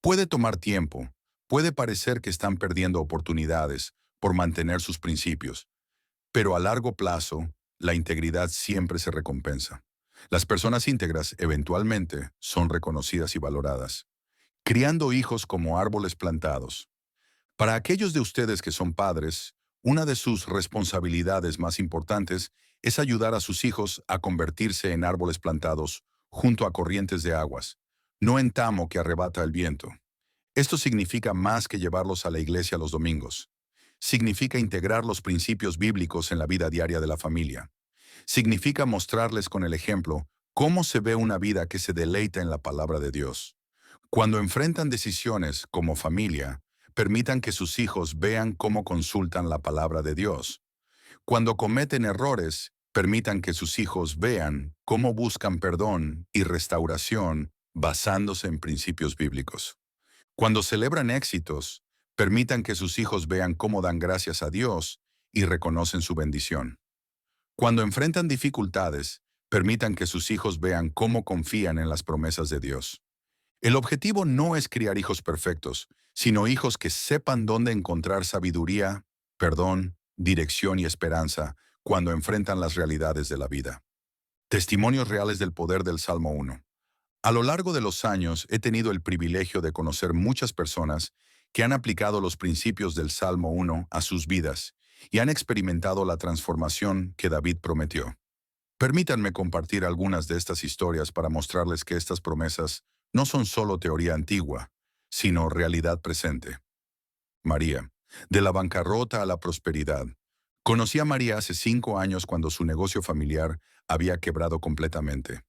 Puede tomar tiempo, puede parecer que están perdiendo oportunidades por mantener sus principios, pero a largo plazo, la integridad siempre se recompensa. Las personas íntegras eventualmente son reconocidas y valoradas, criando hijos como árboles plantados. Para aquellos de ustedes que son padres, una de sus responsabilidades más importantes es ayudar a sus hijos a convertirse en árboles plantados junto a corrientes de aguas, no en tamo que arrebata el viento. Esto significa más que llevarlos a la iglesia los domingos. Significa integrar los principios bíblicos en la vida diaria de la familia. Significa mostrarles con el ejemplo cómo se ve una vida que se deleita en la palabra de Dios. Cuando enfrentan decisiones como familia, permitan que sus hijos vean cómo consultan la palabra de Dios. Cuando cometen errores, permitan que sus hijos vean cómo buscan perdón y restauración basándose en principios bíblicos. Cuando celebran éxitos, permitan que sus hijos vean cómo dan gracias a Dios y reconocen su bendición. Cuando enfrentan dificultades, permitan que sus hijos vean cómo confían en las promesas de Dios. El objetivo no es criar hijos perfectos, sino hijos que sepan dónde encontrar sabiduría, perdón, dirección y esperanza cuando enfrentan las realidades de la vida. Testimonios reales del poder del Salmo 1. A lo largo de los años he tenido el privilegio de conocer muchas personas que han aplicado los principios del Salmo 1 a sus vidas y han experimentado la transformación que David prometió. Permítanme compartir algunas de estas historias para mostrarles que estas promesas no son solo teoría antigua, sino realidad presente. María, de la bancarrota a la prosperidad. Conocí a María hace 5 años cuando su negocio familiar había quebrado completamente.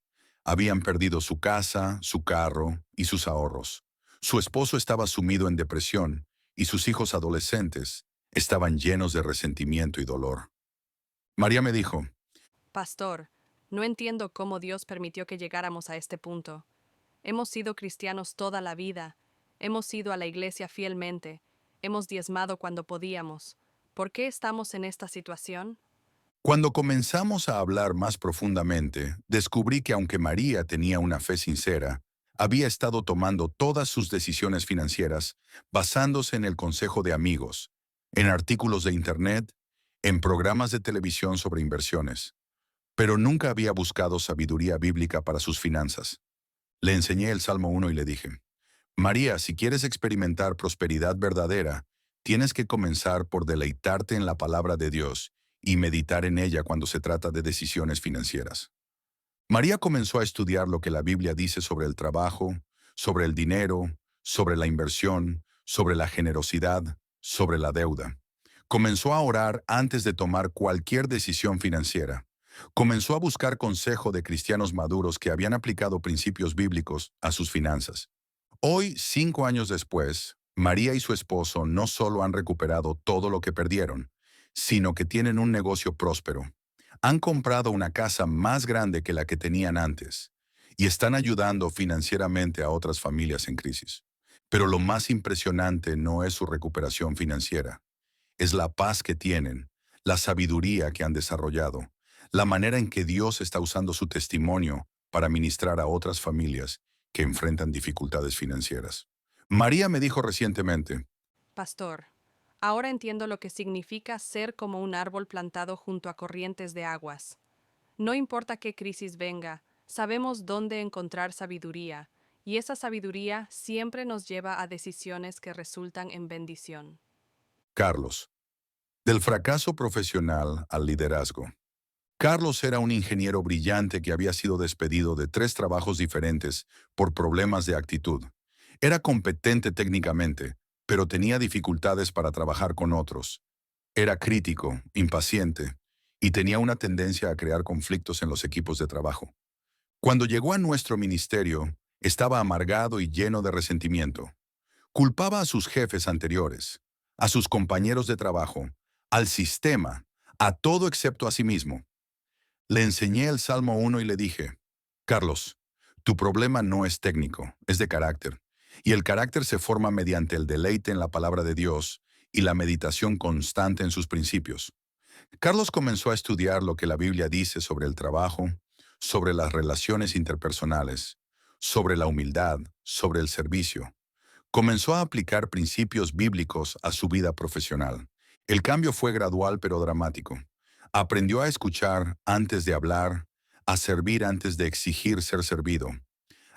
Habían perdido su casa, su carro y sus ahorros. Su esposo estaba sumido en depresión y sus hijos adolescentes estaban llenos de resentimiento y dolor. María me dijo, Pastor, no entiendo cómo Dios permitió que llegáramos a este punto. Hemos sido cristianos toda la vida, hemos ido a la iglesia fielmente, hemos diezmado cuando podíamos. ¿Por qué estamos en esta situación? cuando comenzamos a hablar más profundamente, descubrí que aunque María tenía una fe sincera, había estado tomando todas sus decisiones financieras basándose en el consejo de amigos, en artículos de Internet, en programas de televisión sobre inversiones, pero nunca había buscado sabiduría bíblica para sus finanzas. Le enseñé el Salmo 1 y le dije, María, si quieres experimentar prosperidad verdadera, tienes que comenzar por deleitarte en la palabra de Dios y meditar en ella cuando se trata de decisiones financieras. María comenzó a estudiar lo que la Biblia dice sobre el trabajo, sobre el dinero, sobre la inversión, sobre la generosidad, sobre la deuda. Comenzó a orar antes de tomar cualquier decisión financiera. Comenzó a buscar consejo de cristianos maduros que habían aplicado principios bíblicos a sus finanzas. Hoy, 5 años después, María y su esposo no solo han recuperado todo lo que perdieron, sino que tienen un negocio próspero. Han comprado una casa más grande que la que tenían antes y están ayudando financieramente a otras familias en crisis. Pero lo más impresionante no es su recuperación financiera, es la paz que tienen, la sabiduría que han desarrollado, la manera en que Dios está usando su testimonio para ministrar a otras familias que enfrentan dificultades financieras. María me dijo recientemente, Pastor, ahora entiendo lo que significa ser como un árbol plantado junto a corrientes de aguas. No importa qué crisis venga, sabemos dónde encontrar sabiduría, y esa sabiduría siempre nos lleva a decisiones que resultan en bendición. Carlos, del fracaso profesional al liderazgo. Carlos era un ingeniero brillante que había sido despedido de 3 trabajos diferentes por problemas de actitud. Era competente técnicamente, pero tenía dificultades para trabajar con otros. Era crítico, impaciente, y tenía una tendencia a crear conflictos en los equipos de trabajo. Cuando llegó a nuestro ministerio, estaba amargado y lleno de resentimiento. Culpaba a sus jefes anteriores, a sus compañeros de trabajo, al sistema, a todo excepto a sí mismo. Le enseñé el Salmo 1 y le dije, Carlos, tu problema no es técnico, es de carácter. Y el carácter se forma mediante el deleite en la palabra de Dios y la meditación constante en sus principios. Carlos comenzó a estudiar lo que la Biblia dice sobre el trabajo, sobre las relaciones interpersonales, sobre la humildad, sobre el servicio. Comenzó a aplicar principios bíblicos a su vida profesional. El cambio fue gradual pero dramático. Aprendió a escuchar antes de hablar, a servir antes de exigir ser servido,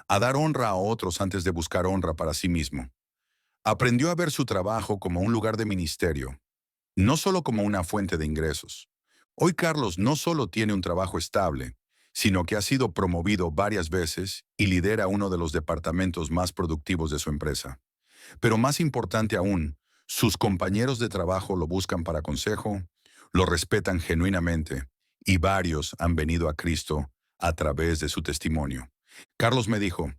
a dar honra a otros antes de buscar honra para sí mismo. Aprendió a ver su trabajo como un lugar de ministerio, no solo como una fuente de ingresos. Hoy Carlos no solo tiene un trabajo estable, sino que ha sido promovido varias veces y lidera uno de los departamentos más productivos de su empresa. Pero más importante aún, sus compañeros de trabajo lo buscan para consejo, lo respetan genuinamente y varios han venido a Cristo a través de su testimonio. Carlos me dijo,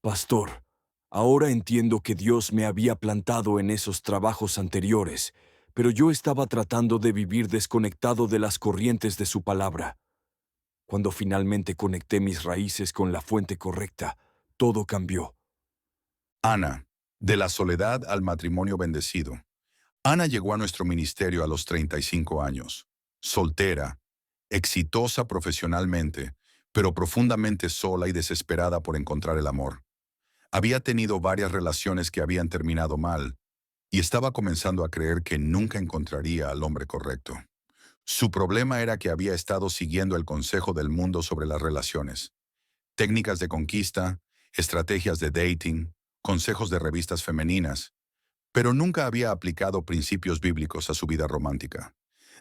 Pastor, ahora entiendo que Dios me había plantado en esos trabajos anteriores, pero yo estaba tratando de vivir desconectado de las corrientes de su palabra. Cuando finalmente conecté mis raíces con la fuente correcta, todo cambió. Ana, de la soledad al matrimonio bendecido. Ana llegó a nuestro ministerio a los 35 años, soltera, exitosa profesionalmente, pero profundamente sola y desesperada por encontrar el amor. Había tenido varias relaciones que habían terminado mal y estaba comenzando a creer que nunca encontraría al hombre correcto. Su problema era que había estado siguiendo el consejo del mundo sobre las relaciones, técnicas de conquista, estrategias de dating, consejos de revistas femeninas, pero nunca había aplicado principios bíblicos a su vida romántica.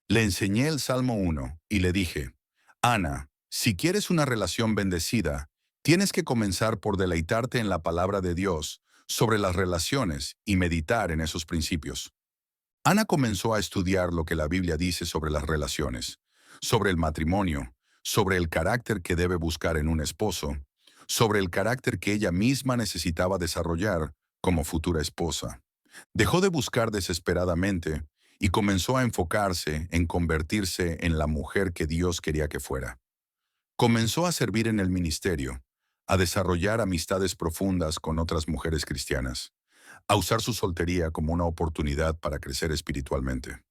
Le enseñé el Salmo 1 y le dije, Ana, si quieres una relación bendecida, tienes que comenzar por deleitarte en la palabra de Dios sobre las relaciones y meditar en esos principios. Ana comenzó a estudiar lo que la Biblia dice sobre las relaciones, sobre el matrimonio, sobre el carácter que debe buscar en un esposo, sobre el carácter que ella misma necesitaba desarrollar como futura esposa. Dejó de buscar desesperadamente y comenzó a enfocarse en convertirse en la mujer que Dios quería que fuera. Comenzó a servir en el ministerio, a desarrollar amistades profundas con otras mujeres cristianas, a usar su soltería como una oportunidad para crecer espiritualmente.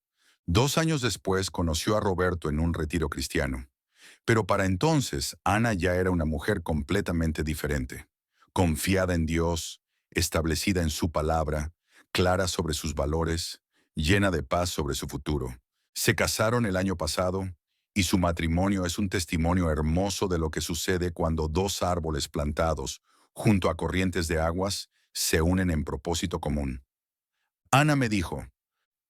2 años después conoció a Roberto en un retiro cristiano. Pero para entonces, Ana ya era una mujer completamente diferente, confiada en Dios, establecida en su palabra, clara sobre sus valores, llena de paz sobre su futuro. Se casaron el año pasado y su matrimonio es un testimonio hermoso de lo que sucede cuando 2 árboles plantados junto a corrientes de aguas se unen en propósito común. Ana me dijo,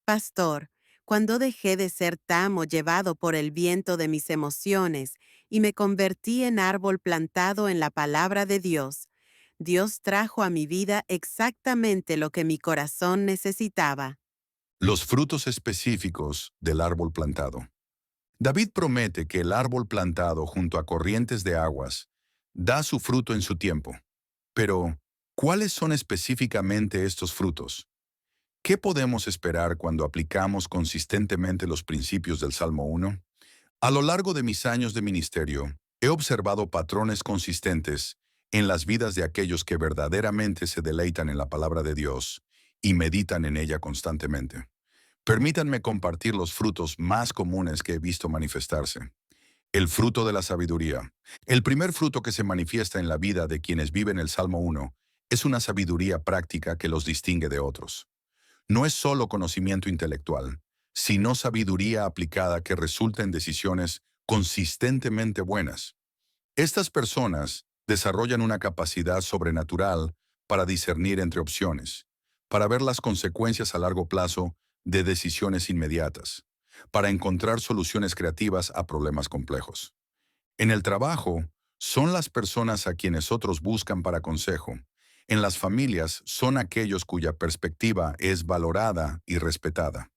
Pastor, cuando dejé de ser tamo llevado por el viento de mis emociones y me convertí en árbol plantado en la palabra de Dios, Dios trajo a mi vida exactamente lo que mi corazón necesitaba. los frutos específicos del árbol plantado. David promete que el árbol plantado junto a corrientes de aguas da su fruto en su tiempo. Pero, ¿cuáles son específicamente estos frutos? ¿Qué podemos esperar cuando aplicamos consistentemente los principios del Salmo 1? A lo largo de mis años de ministerio, he observado patrones consistentes en las vidas de aquellos que verdaderamente se deleitan en la palabra de Dios y meditan en ella constantemente. Permítanme compartir los frutos más comunes que he visto manifestarse. El fruto de la sabiduría. El primer fruto que se manifiesta en la vida de quienes viven el Salmo 1 es una sabiduría práctica que los distingue de otros. No es solo conocimiento intelectual, sino sabiduría aplicada que resulta en decisiones consistentemente buenas. Estas personas desarrollan una capacidad sobrenatural para discernir entre opciones, para ver las consecuencias a largo plazo de decisiones inmediatas, para encontrar soluciones creativas a problemas complejos. En el trabajo, son las personas a quienes otros buscan para consejo. En las familias, son aquellos cuya perspectiva es valorada y respetada.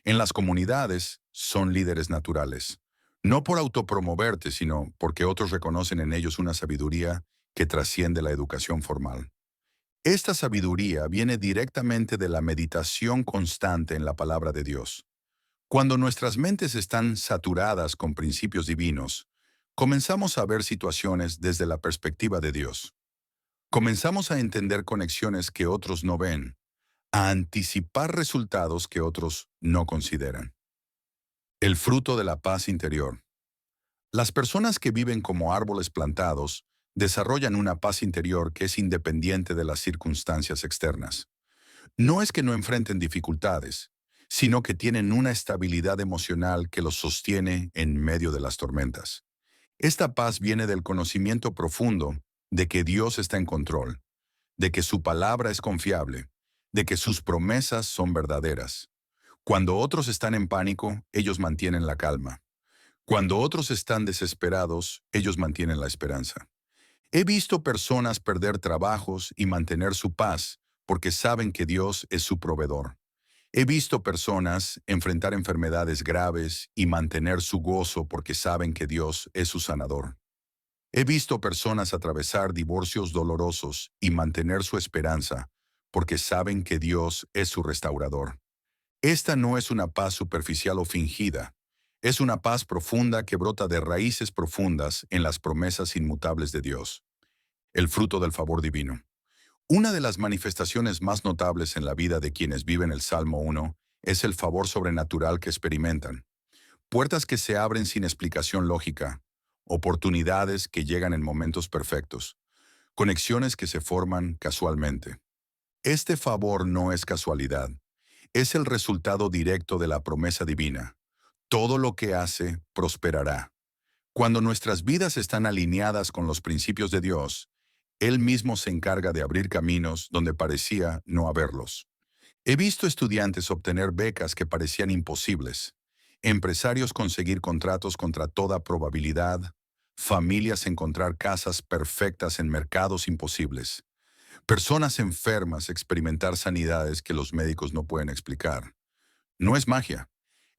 En las comunidades, son líderes naturales. No por autopromoverte, sino porque otros reconocen en ellos una sabiduría que trasciende la educación formal. Esta sabiduría viene directamente de la meditación constante en la palabra de Dios. Cuando nuestras mentes están saturadas con principios divinos, comenzamos a ver situaciones desde la perspectiva de Dios. Comenzamos a entender conexiones que otros no ven, a anticipar resultados que otros no consideran. El fruto de la paz interior. Las personas que viven como árboles plantados desarrollan una paz interior que es independiente de las circunstancias externas. No es que no enfrenten dificultades, sino que tienen una estabilidad emocional que los sostiene en medio de las tormentas. Esta paz viene del conocimiento profundo de que Dios está en control, de que su palabra es confiable, de que sus promesas son verdaderas. Cuando otros están en pánico, ellos mantienen la calma. Cuando otros están desesperados, ellos mantienen la esperanza. He visto personas perder trabajos y mantener su paz porque saben que Dios es su proveedor. He visto personas enfrentar enfermedades graves y mantener su gozo porque saben que Dios es su sanador. He visto personas atravesar divorcios dolorosos y mantener su esperanza porque saben que Dios es su restaurador. Esta no es una paz superficial o fingida. Es una paz profunda que brota de raíces profundas en las promesas inmutables de Dios. El fruto del favor divino. Una de las manifestaciones más notables en la vida de quienes viven el Salmo 1 es el favor sobrenatural que experimentan. Puertas que se abren sin explicación lógica, oportunidades que llegan en momentos perfectos, conexiones que se forman casualmente. Este favor no es casualidad, es el resultado directo de la promesa divina. Todo lo que hace prosperará. Cuando nuestras vidas están alineadas con los principios de Dios, Él mismo se encarga de abrir caminos donde parecía no haberlos. He visto estudiantes obtener becas que parecían imposibles, empresarios conseguir contratos contra toda probabilidad, familias encontrar casas perfectas en mercados imposibles, personas enfermas experimentar sanidades que los médicos no pueden explicar. No es magia.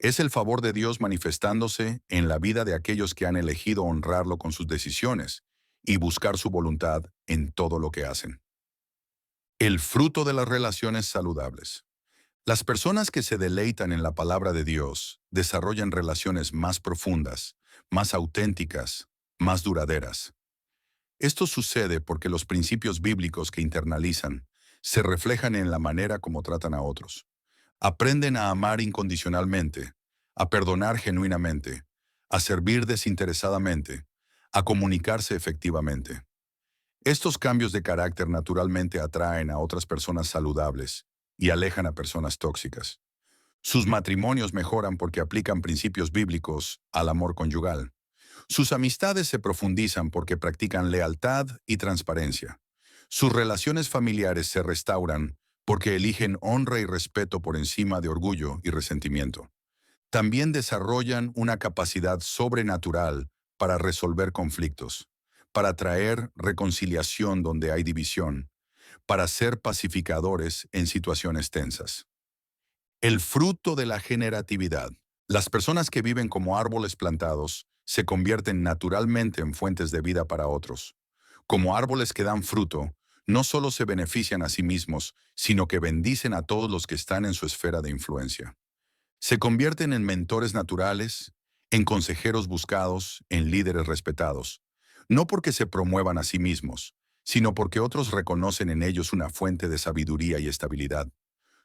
Es el favor de Dios manifestándose en la vida de aquellos que han elegido honrarlo con sus decisiones y buscar su voluntad en todo lo que hacen. El fruto de las relaciones saludables. Las personas que se deleitan en la palabra de Dios desarrollan relaciones más profundas, más auténticas, más duraderas. Esto sucede porque los principios bíblicos que internalizan se reflejan en la manera como tratan a otros. Aprenden a amar incondicionalmente, a perdonar genuinamente, a servir desinteresadamente, a comunicarse efectivamente. Estos cambios de carácter naturalmente atraen a otras personas saludables y alejan a personas tóxicas. Sus matrimonios mejoran porque aplican principios bíblicos al amor conyugal. Sus amistades se profundizan porque practican lealtad y transparencia. Sus relaciones familiares se restauran porque eligen honra y respeto por encima de orgullo y resentimiento. También desarrollan una capacidad sobrenatural para resolver conflictos, para traer reconciliación donde hay división, para ser pacificadores en situaciones tensas. El fruto de la generatividad. Las personas que viven como árboles plantados se convierten naturalmente en fuentes de vida para otros. Como árboles que dan fruto, no solo se benefician a sí mismos, sino que bendicen a todos los que están en su esfera de influencia. Se convierten en mentores naturales, en consejeros buscados, en líderes respetados, no porque se promuevan a sí mismos, sino porque otros reconocen en ellos una fuente de sabiduría y estabilidad.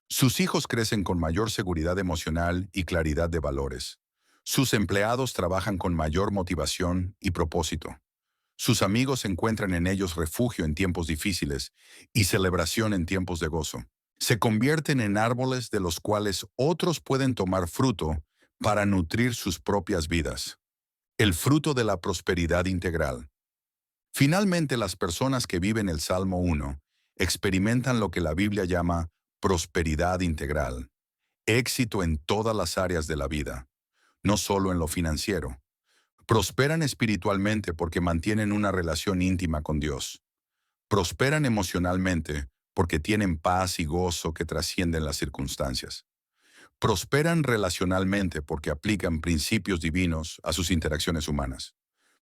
Sus hijos crecen con mayor seguridad emocional y claridad de valores. Sus empleados trabajan con mayor motivación y propósito. Sus amigos encuentran en ellos refugio en tiempos difíciles y celebración en tiempos de gozo. Se convierten en árboles de los cuales otros pueden tomar fruto para nutrir sus propias vidas. El fruto de la prosperidad integral. Finalmente, las personas que viven el Salmo 1 experimentan lo que la Biblia llama prosperidad integral, éxito en todas las áreas de la vida, no solo en lo financiero. Prosperan espiritualmente porque mantienen una relación íntima con Dios. Prosperan emocionalmente porque tienen paz y gozo que trascienden las circunstancias. Prosperan relacionalmente porque aplican principios divinos a sus interacciones humanas.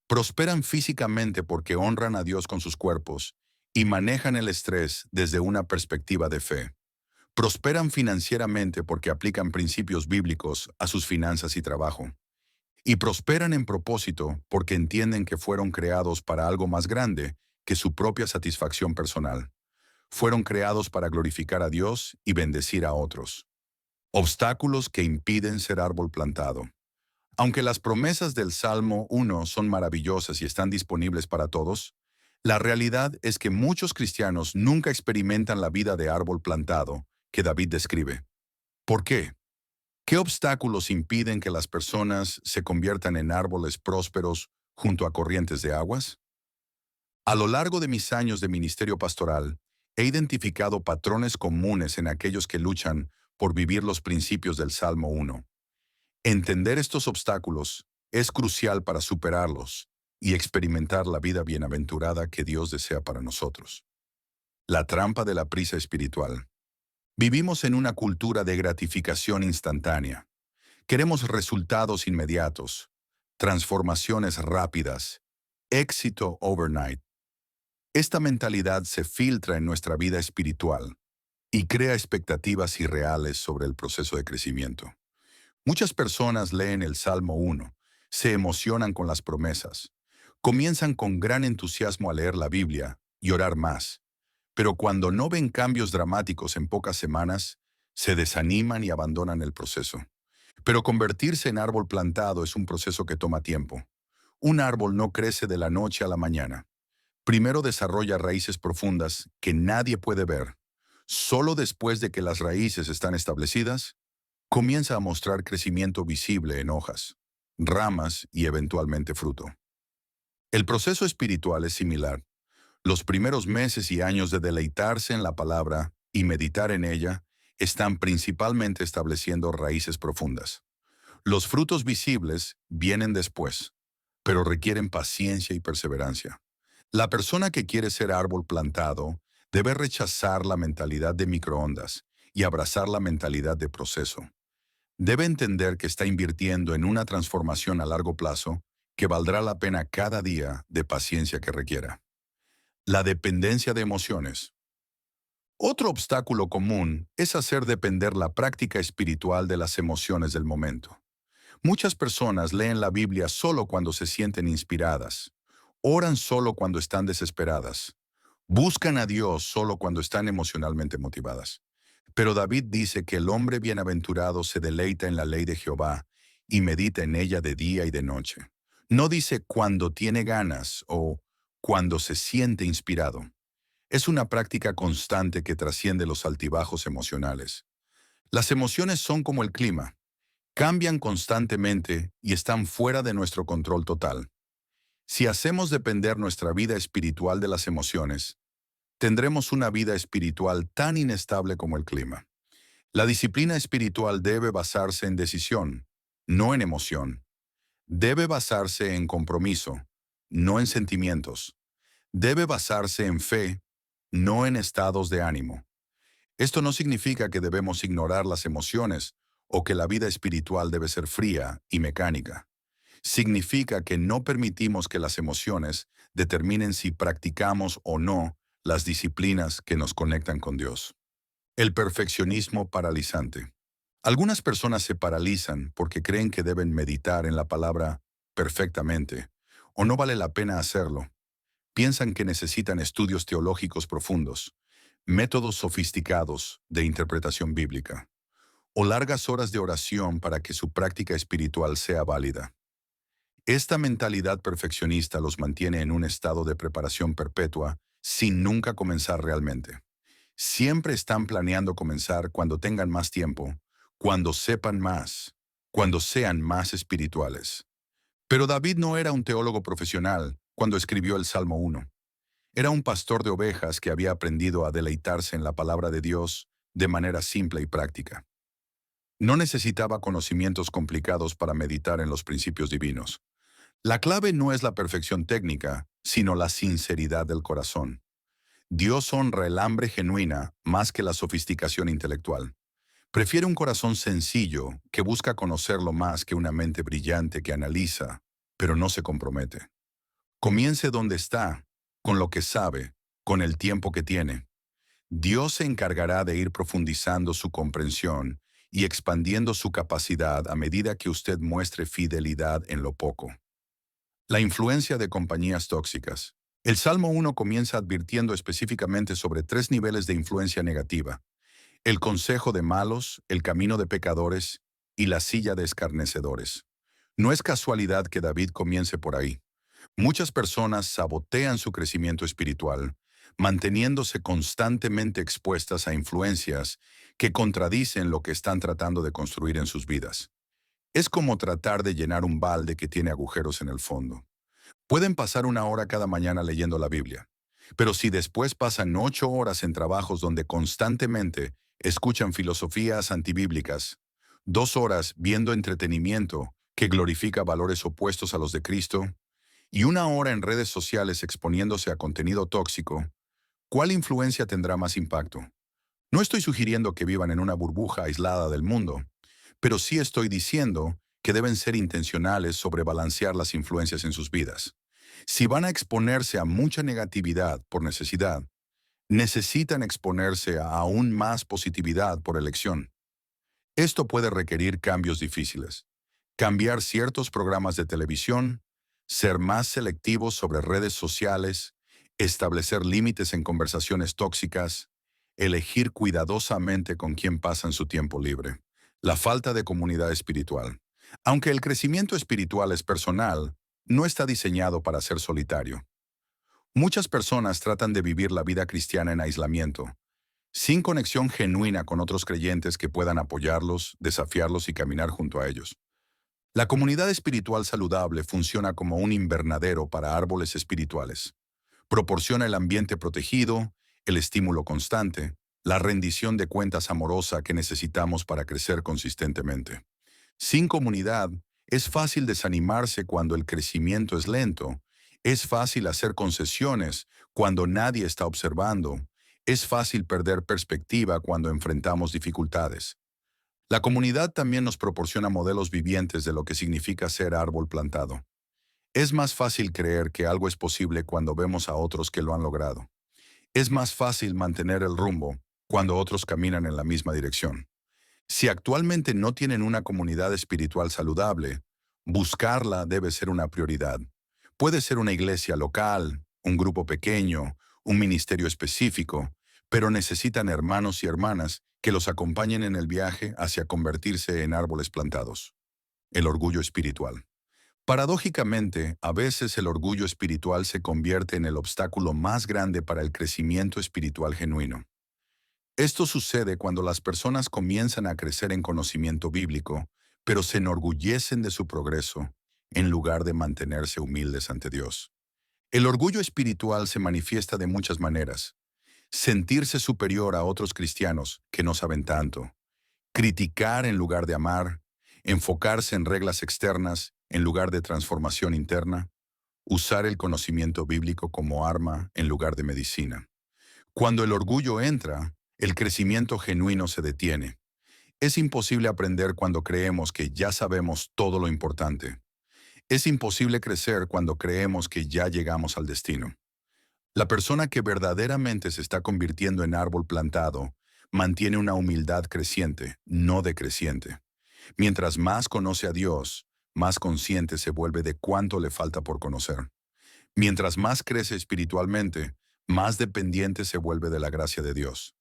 Prosperan físicamente porque honran a Dios con sus cuerpos y manejan el estrés desde una perspectiva de fe. Prosperan financieramente porque aplican principios bíblicos a sus finanzas y trabajo. Y prosperan en propósito porque entienden que fueron creados para algo más grande que su propia satisfacción personal. Fueron creados para glorificar a Dios y bendecir a otros. Obstáculos que impiden ser árbol plantado. Aunque las promesas del Salmo 1 son maravillosas y están disponibles para todos, la realidad es que muchos cristianos nunca experimentan la vida de árbol plantado que David describe. ¿Por qué? ¿Qué obstáculos impiden que las personas se conviertan en árboles prósperos junto a corrientes de aguas? A lo largo de mis años de ministerio pastoral, he identificado patrones comunes en aquellos que luchan por vivir los principios del Salmo 1. Entender estos obstáculos es crucial para superarlos y experimentar la vida bienaventurada que Dios desea para nosotros. La trampa de la prisa espiritual. Vivimos en una cultura de gratificación instantánea. Queremos resultados inmediatos, transformaciones rápidas, éxito overnight. Esta mentalidad se filtra en nuestra vida espiritual y crea expectativas irreales sobre el proceso de crecimiento. Muchas personas leen el Salmo 1, se emocionan con las promesas, comienzan con gran entusiasmo a leer la Biblia y orar más, pero cuando no ven cambios dramáticos en pocas semanas, se desaniman y abandonan el proceso. Pero convertirse en árbol plantado es un proceso que toma tiempo. Un árbol no crece de la noche a la mañana. Primero desarrolla raíces profundas que nadie puede ver. Solo después de que las raíces están establecidas, comienza a mostrar crecimiento visible en hojas, ramas y eventualmente fruto. El proceso espiritual es similar. Los primeros meses y años de deleitarse en la palabra y meditar en ella están principalmente estableciendo raíces profundas. Los frutos visibles vienen después, pero requieren paciencia y perseverancia. La persona que quiere ser árbol plantado debe rechazar la mentalidad de microondas y abrazar la mentalidad de proceso. Debe entender que está invirtiendo en una transformación a largo plazo que valdrá la pena cada día de paciencia que requiera. La dependencia de emociones. Otro obstáculo común es hacer depender la práctica espiritual de las emociones del momento. Muchas personas leen la Biblia solo cuando se sienten inspiradas, oran solo cuando están desesperadas, buscan a Dios solo cuando están emocionalmente motivadas. Pero David dice que el hombre bienaventurado se deleita en la ley de Jehová y medita en ella de día y de noche. No dice cuando tiene ganas o cuando se siente inspirado. Es una práctica constante que trasciende los altibajos emocionales. Las emociones son como el clima. Cambian constantemente y están fuera de nuestro control total. Si hacemos depender nuestra vida espiritual de las emociones, tendremos una vida espiritual tan inestable como el clima. La disciplina espiritual debe basarse en decisión, no en emoción. Debe basarse en compromiso, no en sentimientos. Debe basarse en fe, no en estados de ánimo. Esto no significa que debemos ignorar las emociones o que la vida espiritual debe ser fría y mecánica. Significa que no permitimos que las emociones determinen si practicamos o no las disciplinas que nos conectan con Dios. El perfeccionismo paralizante. Algunas personas se paralizan porque creen que deben meditar en la palabra perfectamente, o no vale la pena hacerlo. Piensan que necesitan estudios teológicos profundos, métodos sofisticados de interpretación bíblica, o largas horas de oración para que su práctica espiritual sea válida. Esta mentalidad perfeccionista los mantiene en un estado de preparación perpetua sin nunca comenzar realmente. Siempre están planeando comenzar cuando tengan más tiempo, cuando sepan más, cuando sean más espirituales. Pero David no era un teólogo profesional cuando escribió el Salmo 1. Era un pastor de ovejas que había aprendido a deleitarse en la palabra de Dios de manera simple y práctica. No necesitaba conocimientos complicados para meditar en los principios divinos. La clave no es la perfección técnica, sino la sinceridad del corazón. Dios honra el hambre genuina más que la sofisticación intelectual. Prefiere un corazón sencillo que busca conocerlo más que una mente brillante que analiza, pero no se compromete. Comience donde está, con lo que sabe, con el tiempo que tiene. Dios se encargará de ir profundizando su comprensión y expandiendo su capacidad a medida que usted muestre fidelidad en lo poco. La influencia de compañías tóxicas. El Salmo 1 comienza advirtiendo específicamente sobre 3 niveles de influencia negativa: el consejo de malos, el camino de pecadores y la silla de escarnecedores. No es casualidad que David comience por ahí. Muchas personas sabotean su crecimiento espiritual, manteniéndose constantemente expuestas a influencias que contradicen lo que están tratando de construir en sus vidas. Es como tratar de llenar un balde que tiene agujeros en el fondo. Pueden pasar 1 hora cada mañana leyendo la Biblia, pero si después pasan 8 horas en trabajos donde constantemente escuchan filosofías antibíblicas, 2 horas viendo entretenimiento que glorifica valores opuestos a los de Cristo, y 1 hora en redes sociales exponiéndose a contenido tóxico, ¿cuál influencia tendrá más impacto? No estoy sugiriendo que vivan en una burbuja aislada del mundo, pero sí estoy diciendo que deben ser intencionales sobre balancear las influencias en sus vidas. Si van a exponerse a mucha negatividad por necesidad, necesitan exponerse a aún más positividad por elección. Esto puede requerir cambios difíciles. Cambiar ciertos programas de televisión, ser más selectivos sobre redes sociales, establecer límites en conversaciones tóxicas, elegir cuidadosamente con quién pasan su tiempo libre. La falta de comunidad espiritual. Aunque el crecimiento espiritual es personal, no está diseñado para ser solitario. Muchas personas tratan de vivir la vida cristiana en aislamiento, sin conexión genuina con otros creyentes que puedan apoyarlos, desafiarlos y caminar junto a ellos. La comunidad espiritual saludable funciona como un invernadero para árboles espirituales. Proporciona el ambiente protegido, el estímulo constante, la rendición de cuentas amorosa que necesitamos para crecer consistentemente. Sin comunidad, es fácil desanimarse cuando el crecimiento es lento, es fácil hacer concesiones cuando nadie está observando, es fácil perder perspectiva cuando enfrentamos dificultades. La comunidad también nos proporciona modelos vivientes de lo que significa ser árbol plantado. Es más fácil creer que algo es posible cuando vemos a otros que lo han logrado. Es más fácil mantener el rumbo cuando otros caminan en la misma dirección. Si actualmente no tienen una comunidad espiritual saludable, buscarla debe ser una prioridad. Puede ser una iglesia local, un grupo pequeño, un ministerio específico, pero necesitan hermanos y hermanas que los acompañen en el viaje hacia convertirse en árboles plantados. El orgullo espiritual. Paradójicamente, a veces el orgullo espiritual se convierte en el obstáculo más grande para el crecimiento espiritual genuino. Esto sucede cuando las personas comienzan a crecer en conocimiento bíblico, pero se enorgullecen de su progreso, en lugar de mantenerse humildes ante Dios. El orgullo espiritual se manifiesta de muchas maneras. Sentirse superior a otros cristianos que no saben tanto, criticar en lugar de amar, enfocarse en reglas externas en lugar de transformación interna, usar el conocimiento bíblico como arma en lugar de medicina. Cuando el orgullo entra, el crecimiento genuino se detiene. Es imposible aprender cuando creemos que ya sabemos todo lo importante. Es imposible crecer cuando creemos que ya llegamos al destino. La persona que verdaderamente se está convirtiendo en árbol plantado mantiene una humildad creciente, no decreciente. Mientras más conoce a Dios, más consciente se vuelve de cuánto le falta por conocer. Mientras más crece espiritualmente, más dependiente se vuelve de la gracia de Dios.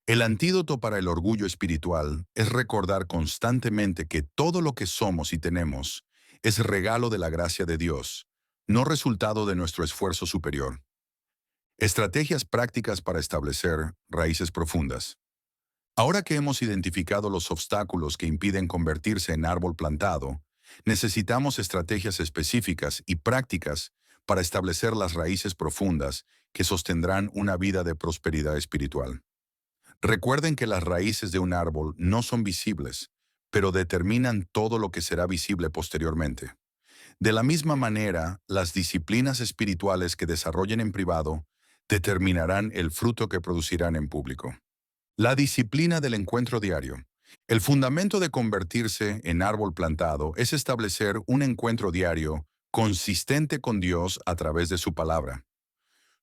El antídoto para el orgullo espiritual es recordar constantemente que todo lo que somos y tenemos es regalo de la gracia de Dios, no resultado de nuestro esfuerzo superior. Estrategias prácticas para establecer raíces profundas. Ahora que hemos identificado los obstáculos que impiden convertirse en árbol plantado, necesitamos estrategias específicas y prácticas para establecer las raíces profundas que sostendrán una vida de prosperidad espiritual. Recuerden que las raíces de un árbol no son visibles, pero determinan todo lo que será visible posteriormente. De la misma manera, las disciplinas espirituales que desarrollen en privado determinarán el fruto que producirán en público. La disciplina del encuentro diario. El fundamento de convertirse en árbol plantado es establecer un encuentro diario consistente con Dios a través de su palabra.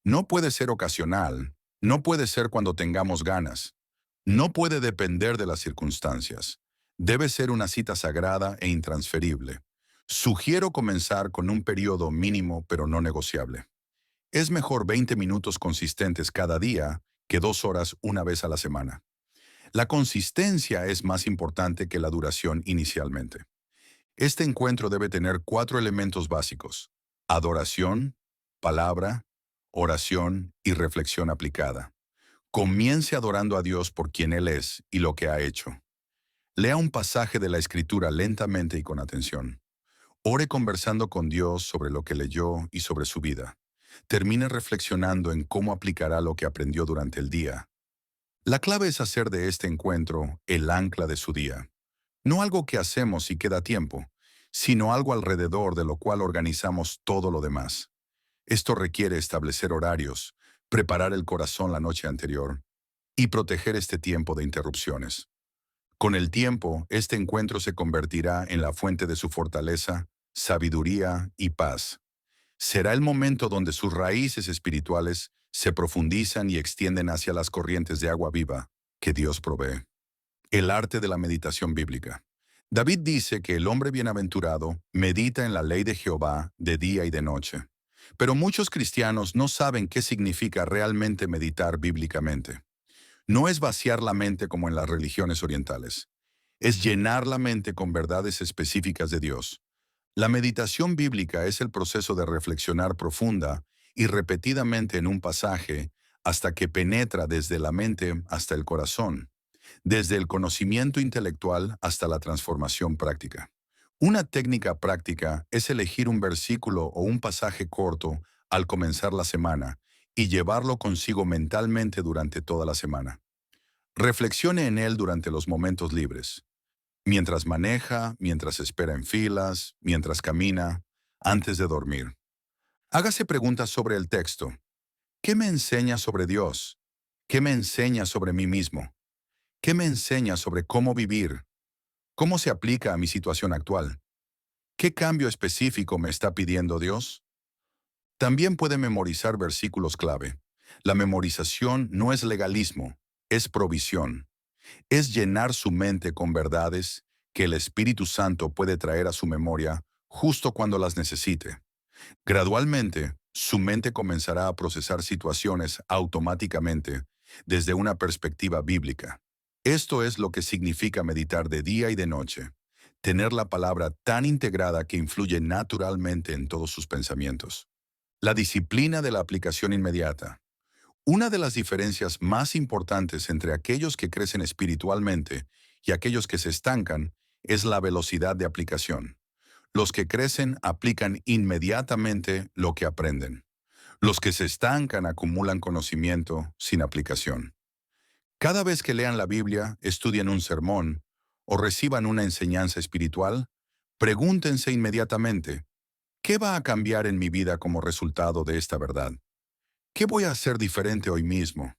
No puede ser ocasional, no puede ser cuando tengamos ganas, no puede depender de las circunstancias. Debe ser una cita sagrada e intransferible. Sugiero comenzar con un periodo mínimo pero no negociable. Es mejor 20 minutos consistentes cada día que 2 horas una vez a la semana. La consistencia es más importante que la duración inicialmente. Este encuentro debe tener 4 elementos básicos: adoración, palabra, oración y reflexión aplicada. Comience adorando a Dios por quien Él es y lo que ha hecho. Lea un pasaje de la Escritura lentamente y con atención. Ore conversando con Dios sobre lo que leyó y sobre su vida. Termine reflexionando en cómo aplicará lo que aprendió durante el día. La clave es hacer de este encuentro el ancla de su día. No algo que hacemos y queda tiempo, sino algo alrededor de lo cual organizamos todo lo demás. Esto requiere establecer horarios, preparar el corazón la noche anterior y proteger este tiempo de interrupciones. Con el tiempo, este encuentro se convertirá en la fuente de su fortaleza, sabiduría y paz. Será el momento donde sus raíces espirituales se profundizan y extienden hacia las corrientes de agua viva que Dios provee. El arte de la meditación bíblica. David dice que el hombre bienaventurado medita en la ley de Jehová de día y de noche. Pero muchos cristianos no saben qué significa realmente meditar bíblicamente. No es vaciar la mente como en las religiones orientales. Es llenar la mente con verdades específicas de Dios. La meditación bíblica es el proceso de reflexionar profunda y repetidamente en un pasaje hasta que penetra desde la mente hasta el corazón, desde el conocimiento intelectual hasta la transformación práctica. Una técnica práctica es elegir un versículo o un pasaje corto al comenzar la semana y llevarlo consigo mentalmente durante toda la semana. Reflexione en él durante los momentos libres. Mientras maneja, mientras espera en filas, mientras camina, antes de dormir. Hágase preguntas sobre el texto. ¿Qué me enseña sobre Dios? ¿Qué me enseña sobre mí mismo? ¿Qué me enseña sobre cómo vivir? ¿Cómo se aplica a mi situación actual? ¿Qué cambio específico me está pidiendo Dios? También puede memorizar versículos clave. La memorización no es legalismo, es provisión. Es llenar su mente con verdades que el Espíritu Santo puede traer a su memoria justo cuando las necesite. Gradualmente, su mente comenzará a procesar situaciones automáticamente desde una perspectiva bíblica. Esto es lo que significa meditar de día y de noche, tener la palabra tan integrada que influye naturalmente en todos sus pensamientos. La disciplina de la aplicación inmediata. Una de las diferencias más importantes entre aquellos que crecen espiritualmente y aquellos que se estancan es la velocidad de aplicación. Los que crecen aplican inmediatamente lo que aprenden. Los que se estancan acumulan conocimiento sin aplicación. Cada vez que lean la Biblia, estudien un sermón o reciban una enseñanza espiritual, pregúntense inmediatamente, ¿qué va a cambiar en mi vida como resultado de esta verdad? ¿Qué voy a hacer diferente hoy mismo?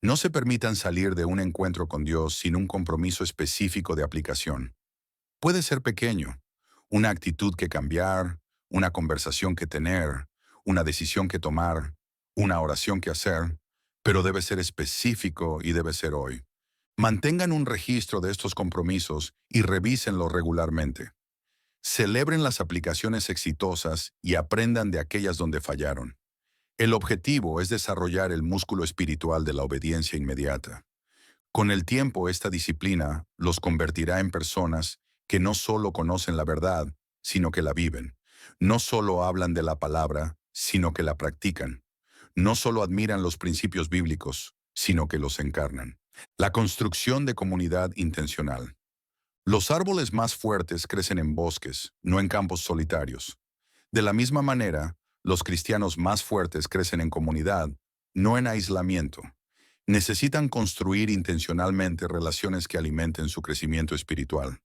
No se permitan salir de un encuentro con Dios sin un compromiso específico de aplicación. Puede ser pequeño, una actitud que cambiar, una conversación que tener, una decisión que tomar, una oración que hacer, pero debe ser específico y debe ser hoy. Mantengan un registro de estos compromisos y revísenlo regularmente. Celebren las aplicaciones exitosas y aprendan de aquellas donde fallaron. El objetivo es desarrollar el músculo espiritual de la obediencia inmediata. Con el tiempo, esta disciplina los convertirá en personas que no solo conocen la verdad, sino que la viven. No solo hablan de la palabra, sino que la practican. No solo admiran los principios bíblicos, sino que los encarnan. La construcción de comunidad intencional. Los árboles más fuertes crecen en bosques, no en campos solitarios. De la misma manera, los cristianos más fuertes crecen en comunidad, no en aislamiento. Necesitan construir intencionalmente relaciones que alimenten su crecimiento espiritual.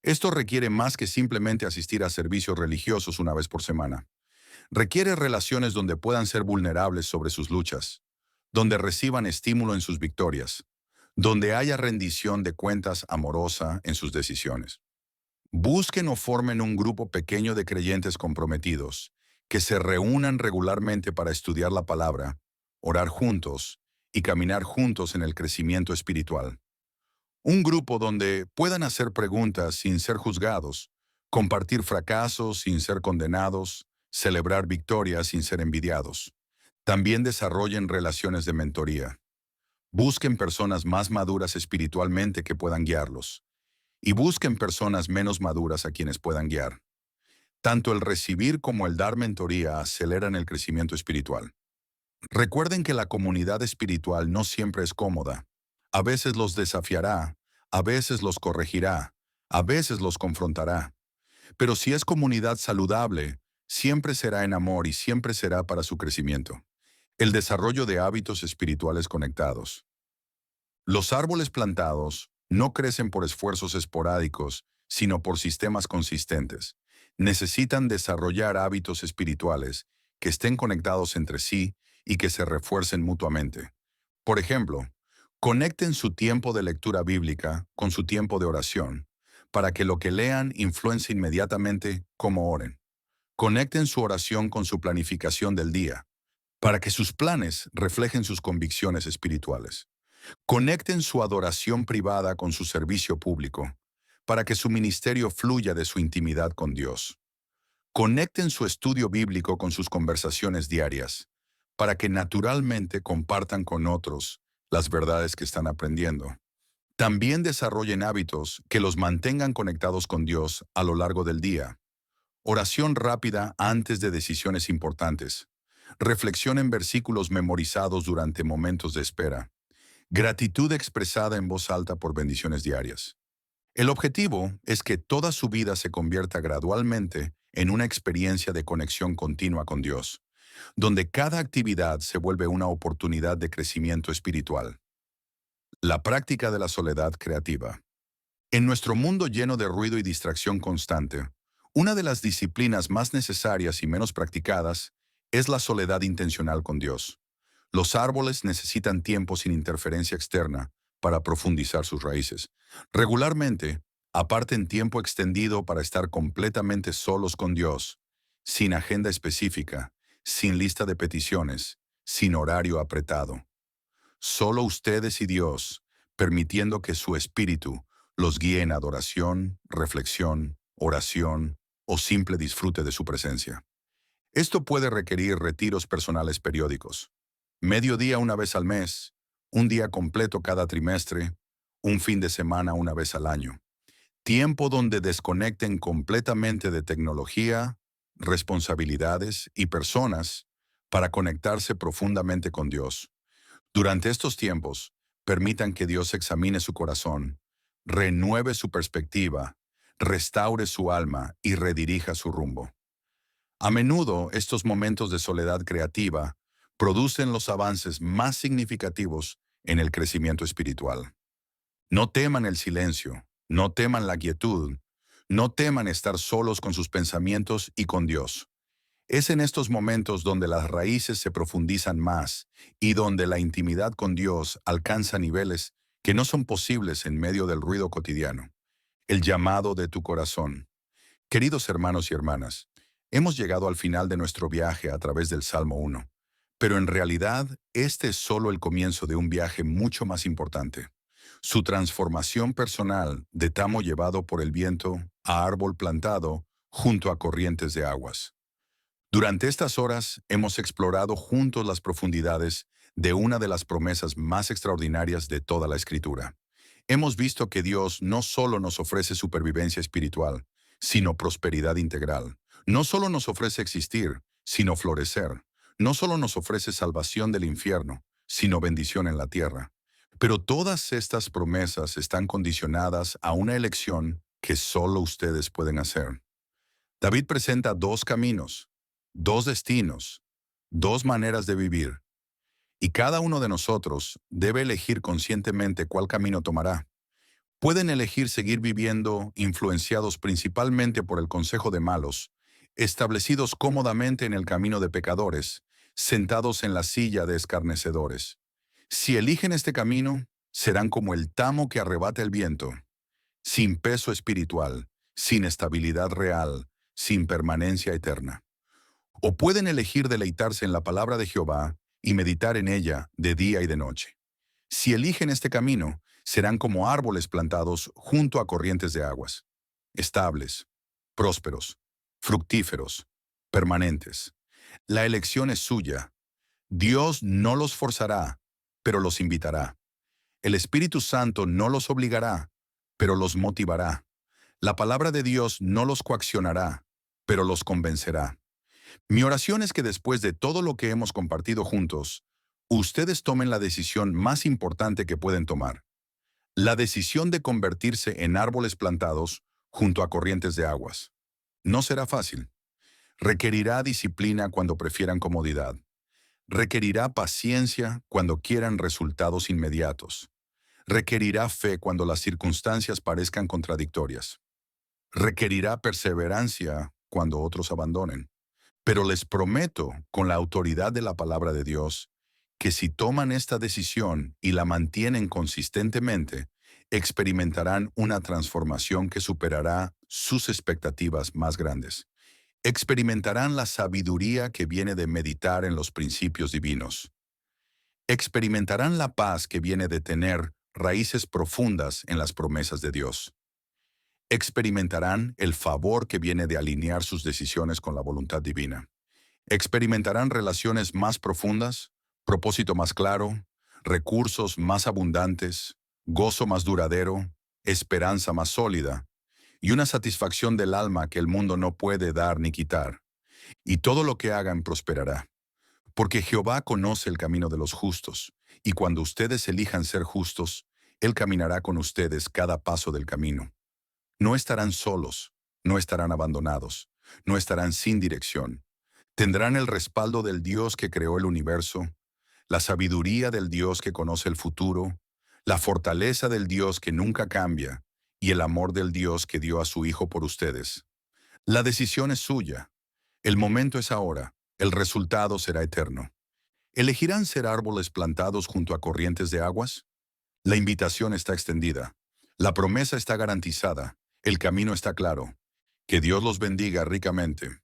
Esto requiere más que simplemente asistir a servicios religiosos una vez por semana. Requiere relaciones donde puedan ser vulnerables sobre sus luchas, donde reciban estímulo en sus victorias, donde haya rendición de cuentas amorosa en sus decisiones. Busquen o formen un grupo pequeño de creyentes comprometidos, que se reúnan regularmente para estudiar la palabra, orar juntos y caminar juntos en el crecimiento espiritual. Un grupo donde puedan hacer preguntas sin ser juzgados, compartir fracasos sin ser condenados, celebrar victorias sin ser envidiados. También desarrollen relaciones de mentoría. Busquen personas más maduras espiritualmente que puedan guiarlos. Y busquen personas menos maduras a quienes puedan guiar. Tanto el recibir como el dar mentoría aceleran el crecimiento espiritual. Recuerden que la comunidad espiritual no siempre es cómoda. A veces los desafiará, a veces los corregirá, a veces los confrontará. Pero si es comunidad saludable, siempre será en amor y siempre será para su crecimiento. El desarrollo de hábitos espirituales conectados. Los árboles plantados no crecen por esfuerzos esporádicos, sino por sistemas consistentes. Necesitan desarrollar hábitos espirituales que estén conectados entre sí y que se refuercen mutuamente. Por ejemplo, conecten su tiempo de lectura bíblica con su tiempo de oración, para que lo que lean influencie inmediatamente cómo oren. Conecten su oración con su planificación del día, para que sus planes reflejen sus convicciones espirituales. Conecten su adoración privada con su servicio público, para que su ministerio fluya de su intimidad con Dios. Conecten su estudio bíblico con sus conversaciones diarias, para que naturalmente compartan con otros las verdades que están aprendiendo. También desarrollen hábitos que los mantengan conectados con Dios a lo largo del día. Oración rápida antes de decisiones importantes. Reflexión en versículos memorizados durante momentos de espera. Gratitud expresada en voz alta por bendiciones diarias. El objetivo es que toda su vida se convierta gradualmente en una experiencia de conexión continua con Dios, donde cada actividad se vuelve una oportunidad de crecimiento espiritual. La práctica de la soledad creativa. En nuestro mundo lleno de ruido y distracción constante, una de las disciplinas más necesarias y menos practicadas es la soledad intencional con Dios. Los árboles necesitan tiempo sin interferencia externa para profundizar sus raíces. Regularmente, aparten tiempo extendido para estar completamente solos con Dios, sin agenda específica, sin lista de peticiones, sin horario apretado. Solo ustedes y Dios, permitiendo que su espíritu los guíe en adoración, reflexión, oración o simple disfrute de su presencia. Esto puede requerir retiros personales periódicos. Mediodía una vez al mes, un día completo cada trimestre, un fin de semana una vez al año. Tiempo donde desconecten completamente de tecnología, responsabilidades y personas para conectarse profundamente con Dios. Durante estos tiempos, permitan que Dios examine su corazón, renueve su perspectiva, restaure su alma y redirija su rumbo. A menudo, estos momentos de soledad creativa producen los avances más significativos en el crecimiento espiritual. No teman el silencio, no teman la quietud, no teman estar solos con sus pensamientos y con Dios. Es en estos momentos donde las raíces se profundizan más y donde la intimidad con Dios alcanza niveles que no son posibles en medio del ruido cotidiano. El llamado de tu corazón. Queridos hermanos y hermanas, hemos llegado al final de nuestro viaje a través del Salmo 1, pero en realidad este es solo el comienzo de un viaje mucho más importante. Su transformación personal de tamo llevado por el viento a árbol plantado junto a corrientes de aguas. Durante estas horas hemos explorado juntos las profundidades de una de las promesas más extraordinarias de toda la Escritura. Hemos visto que Dios no solo nos ofrece supervivencia espiritual, sino prosperidad integral. No solo nos ofrece existir, sino florecer. No solo nos ofrece salvación del infierno, sino bendición en la tierra. Pero todas estas promesas están condicionadas a una elección que solo ustedes pueden hacer. David presenta dos caminos, dos destinos, dos maneras de vivir, y cada uno de nosotros debe elegir conscientemente cuál camino tomará. Pueden elegir seguir viviendo influenciados principalmente por el consejo de malos, establecidos cómodamente en el camino de pecadores, sentados en la silla de escarnecedores. Si eligen este camino, serán como el tamo que arrebata el viento, sin peso espiritual, sin estabilidad real, sin permanencia eterna. O pueden elegir deleitarse en la palabra de Jehová y meditar en ella de día y de noche. Si eligen este camino, serán como árboles plantados junto a corrientes de aguas, estables, prósperos, fructíferos, permanentes. La elección es suya. Dios no los forzará, pero los invitará. El Espíritu Santo no los obligará, pero los motivará. La palabra de Dios no los coaccionará, pero los convencerá. Mi oración es que después de todo lo que hemos compartido juntos, ustedes tomen la decisión más importante que pueden tomar. La decisión de convertirse en árboles plantados junto a corrientes de aguas. No será fácil. Requerirá disciplina cuando prefieran comodidad. Requerirá paciencia cuando quieran resultados inmediatos. Requerirá fe cuando las circunstancias parezcan contradictorias. Requerirá perseverancia cuando otros abandonen. Pero les prometo, con la autoridad de la palabra de Dios, que si toman esta decisión y la mantienen consistentemente, experimentarán una transformación que superará sus expectativas más grandes. Experimentarán la sabiduría que viene de meditar en los principios divinos. Experimentarán la paz que viene de tener raíces profundas en las promesas de Dios. Experimentarán el favor que viene de alinear sus decisiones con la voluntad divina. Experimentarán relaciones más profundas, propósito más claro, recursos más abundantes, gozo más duradero, esperanza más sólida y una satisfacción del alma que el mundo no puede dar ni quitar. Y todo lo que hagan prosperará. Porque Jehová conoce el camino de los justos, y cuando ustedes elijan ser justos, Él caminará con ustedes cada paso del camino. No estarán solos, no estarán abandonados, no estarán sin dirección. Tendrán el respaldo del Dios que creó el universo, la sabiduría del Dios que conoce el futuro, la fortaleza del Dios que nunca cambia y el amor del Dios que dio a su Hijo por ustedes. La decisión es suya. El momento es ahora. El resultado será eterno. ¿Elegirán ser árboles plantados junto a corrientes de aguas? La invitación está extendida. La promesa está garantizada. El camino está claro. Que Dios los bendiga ricamente.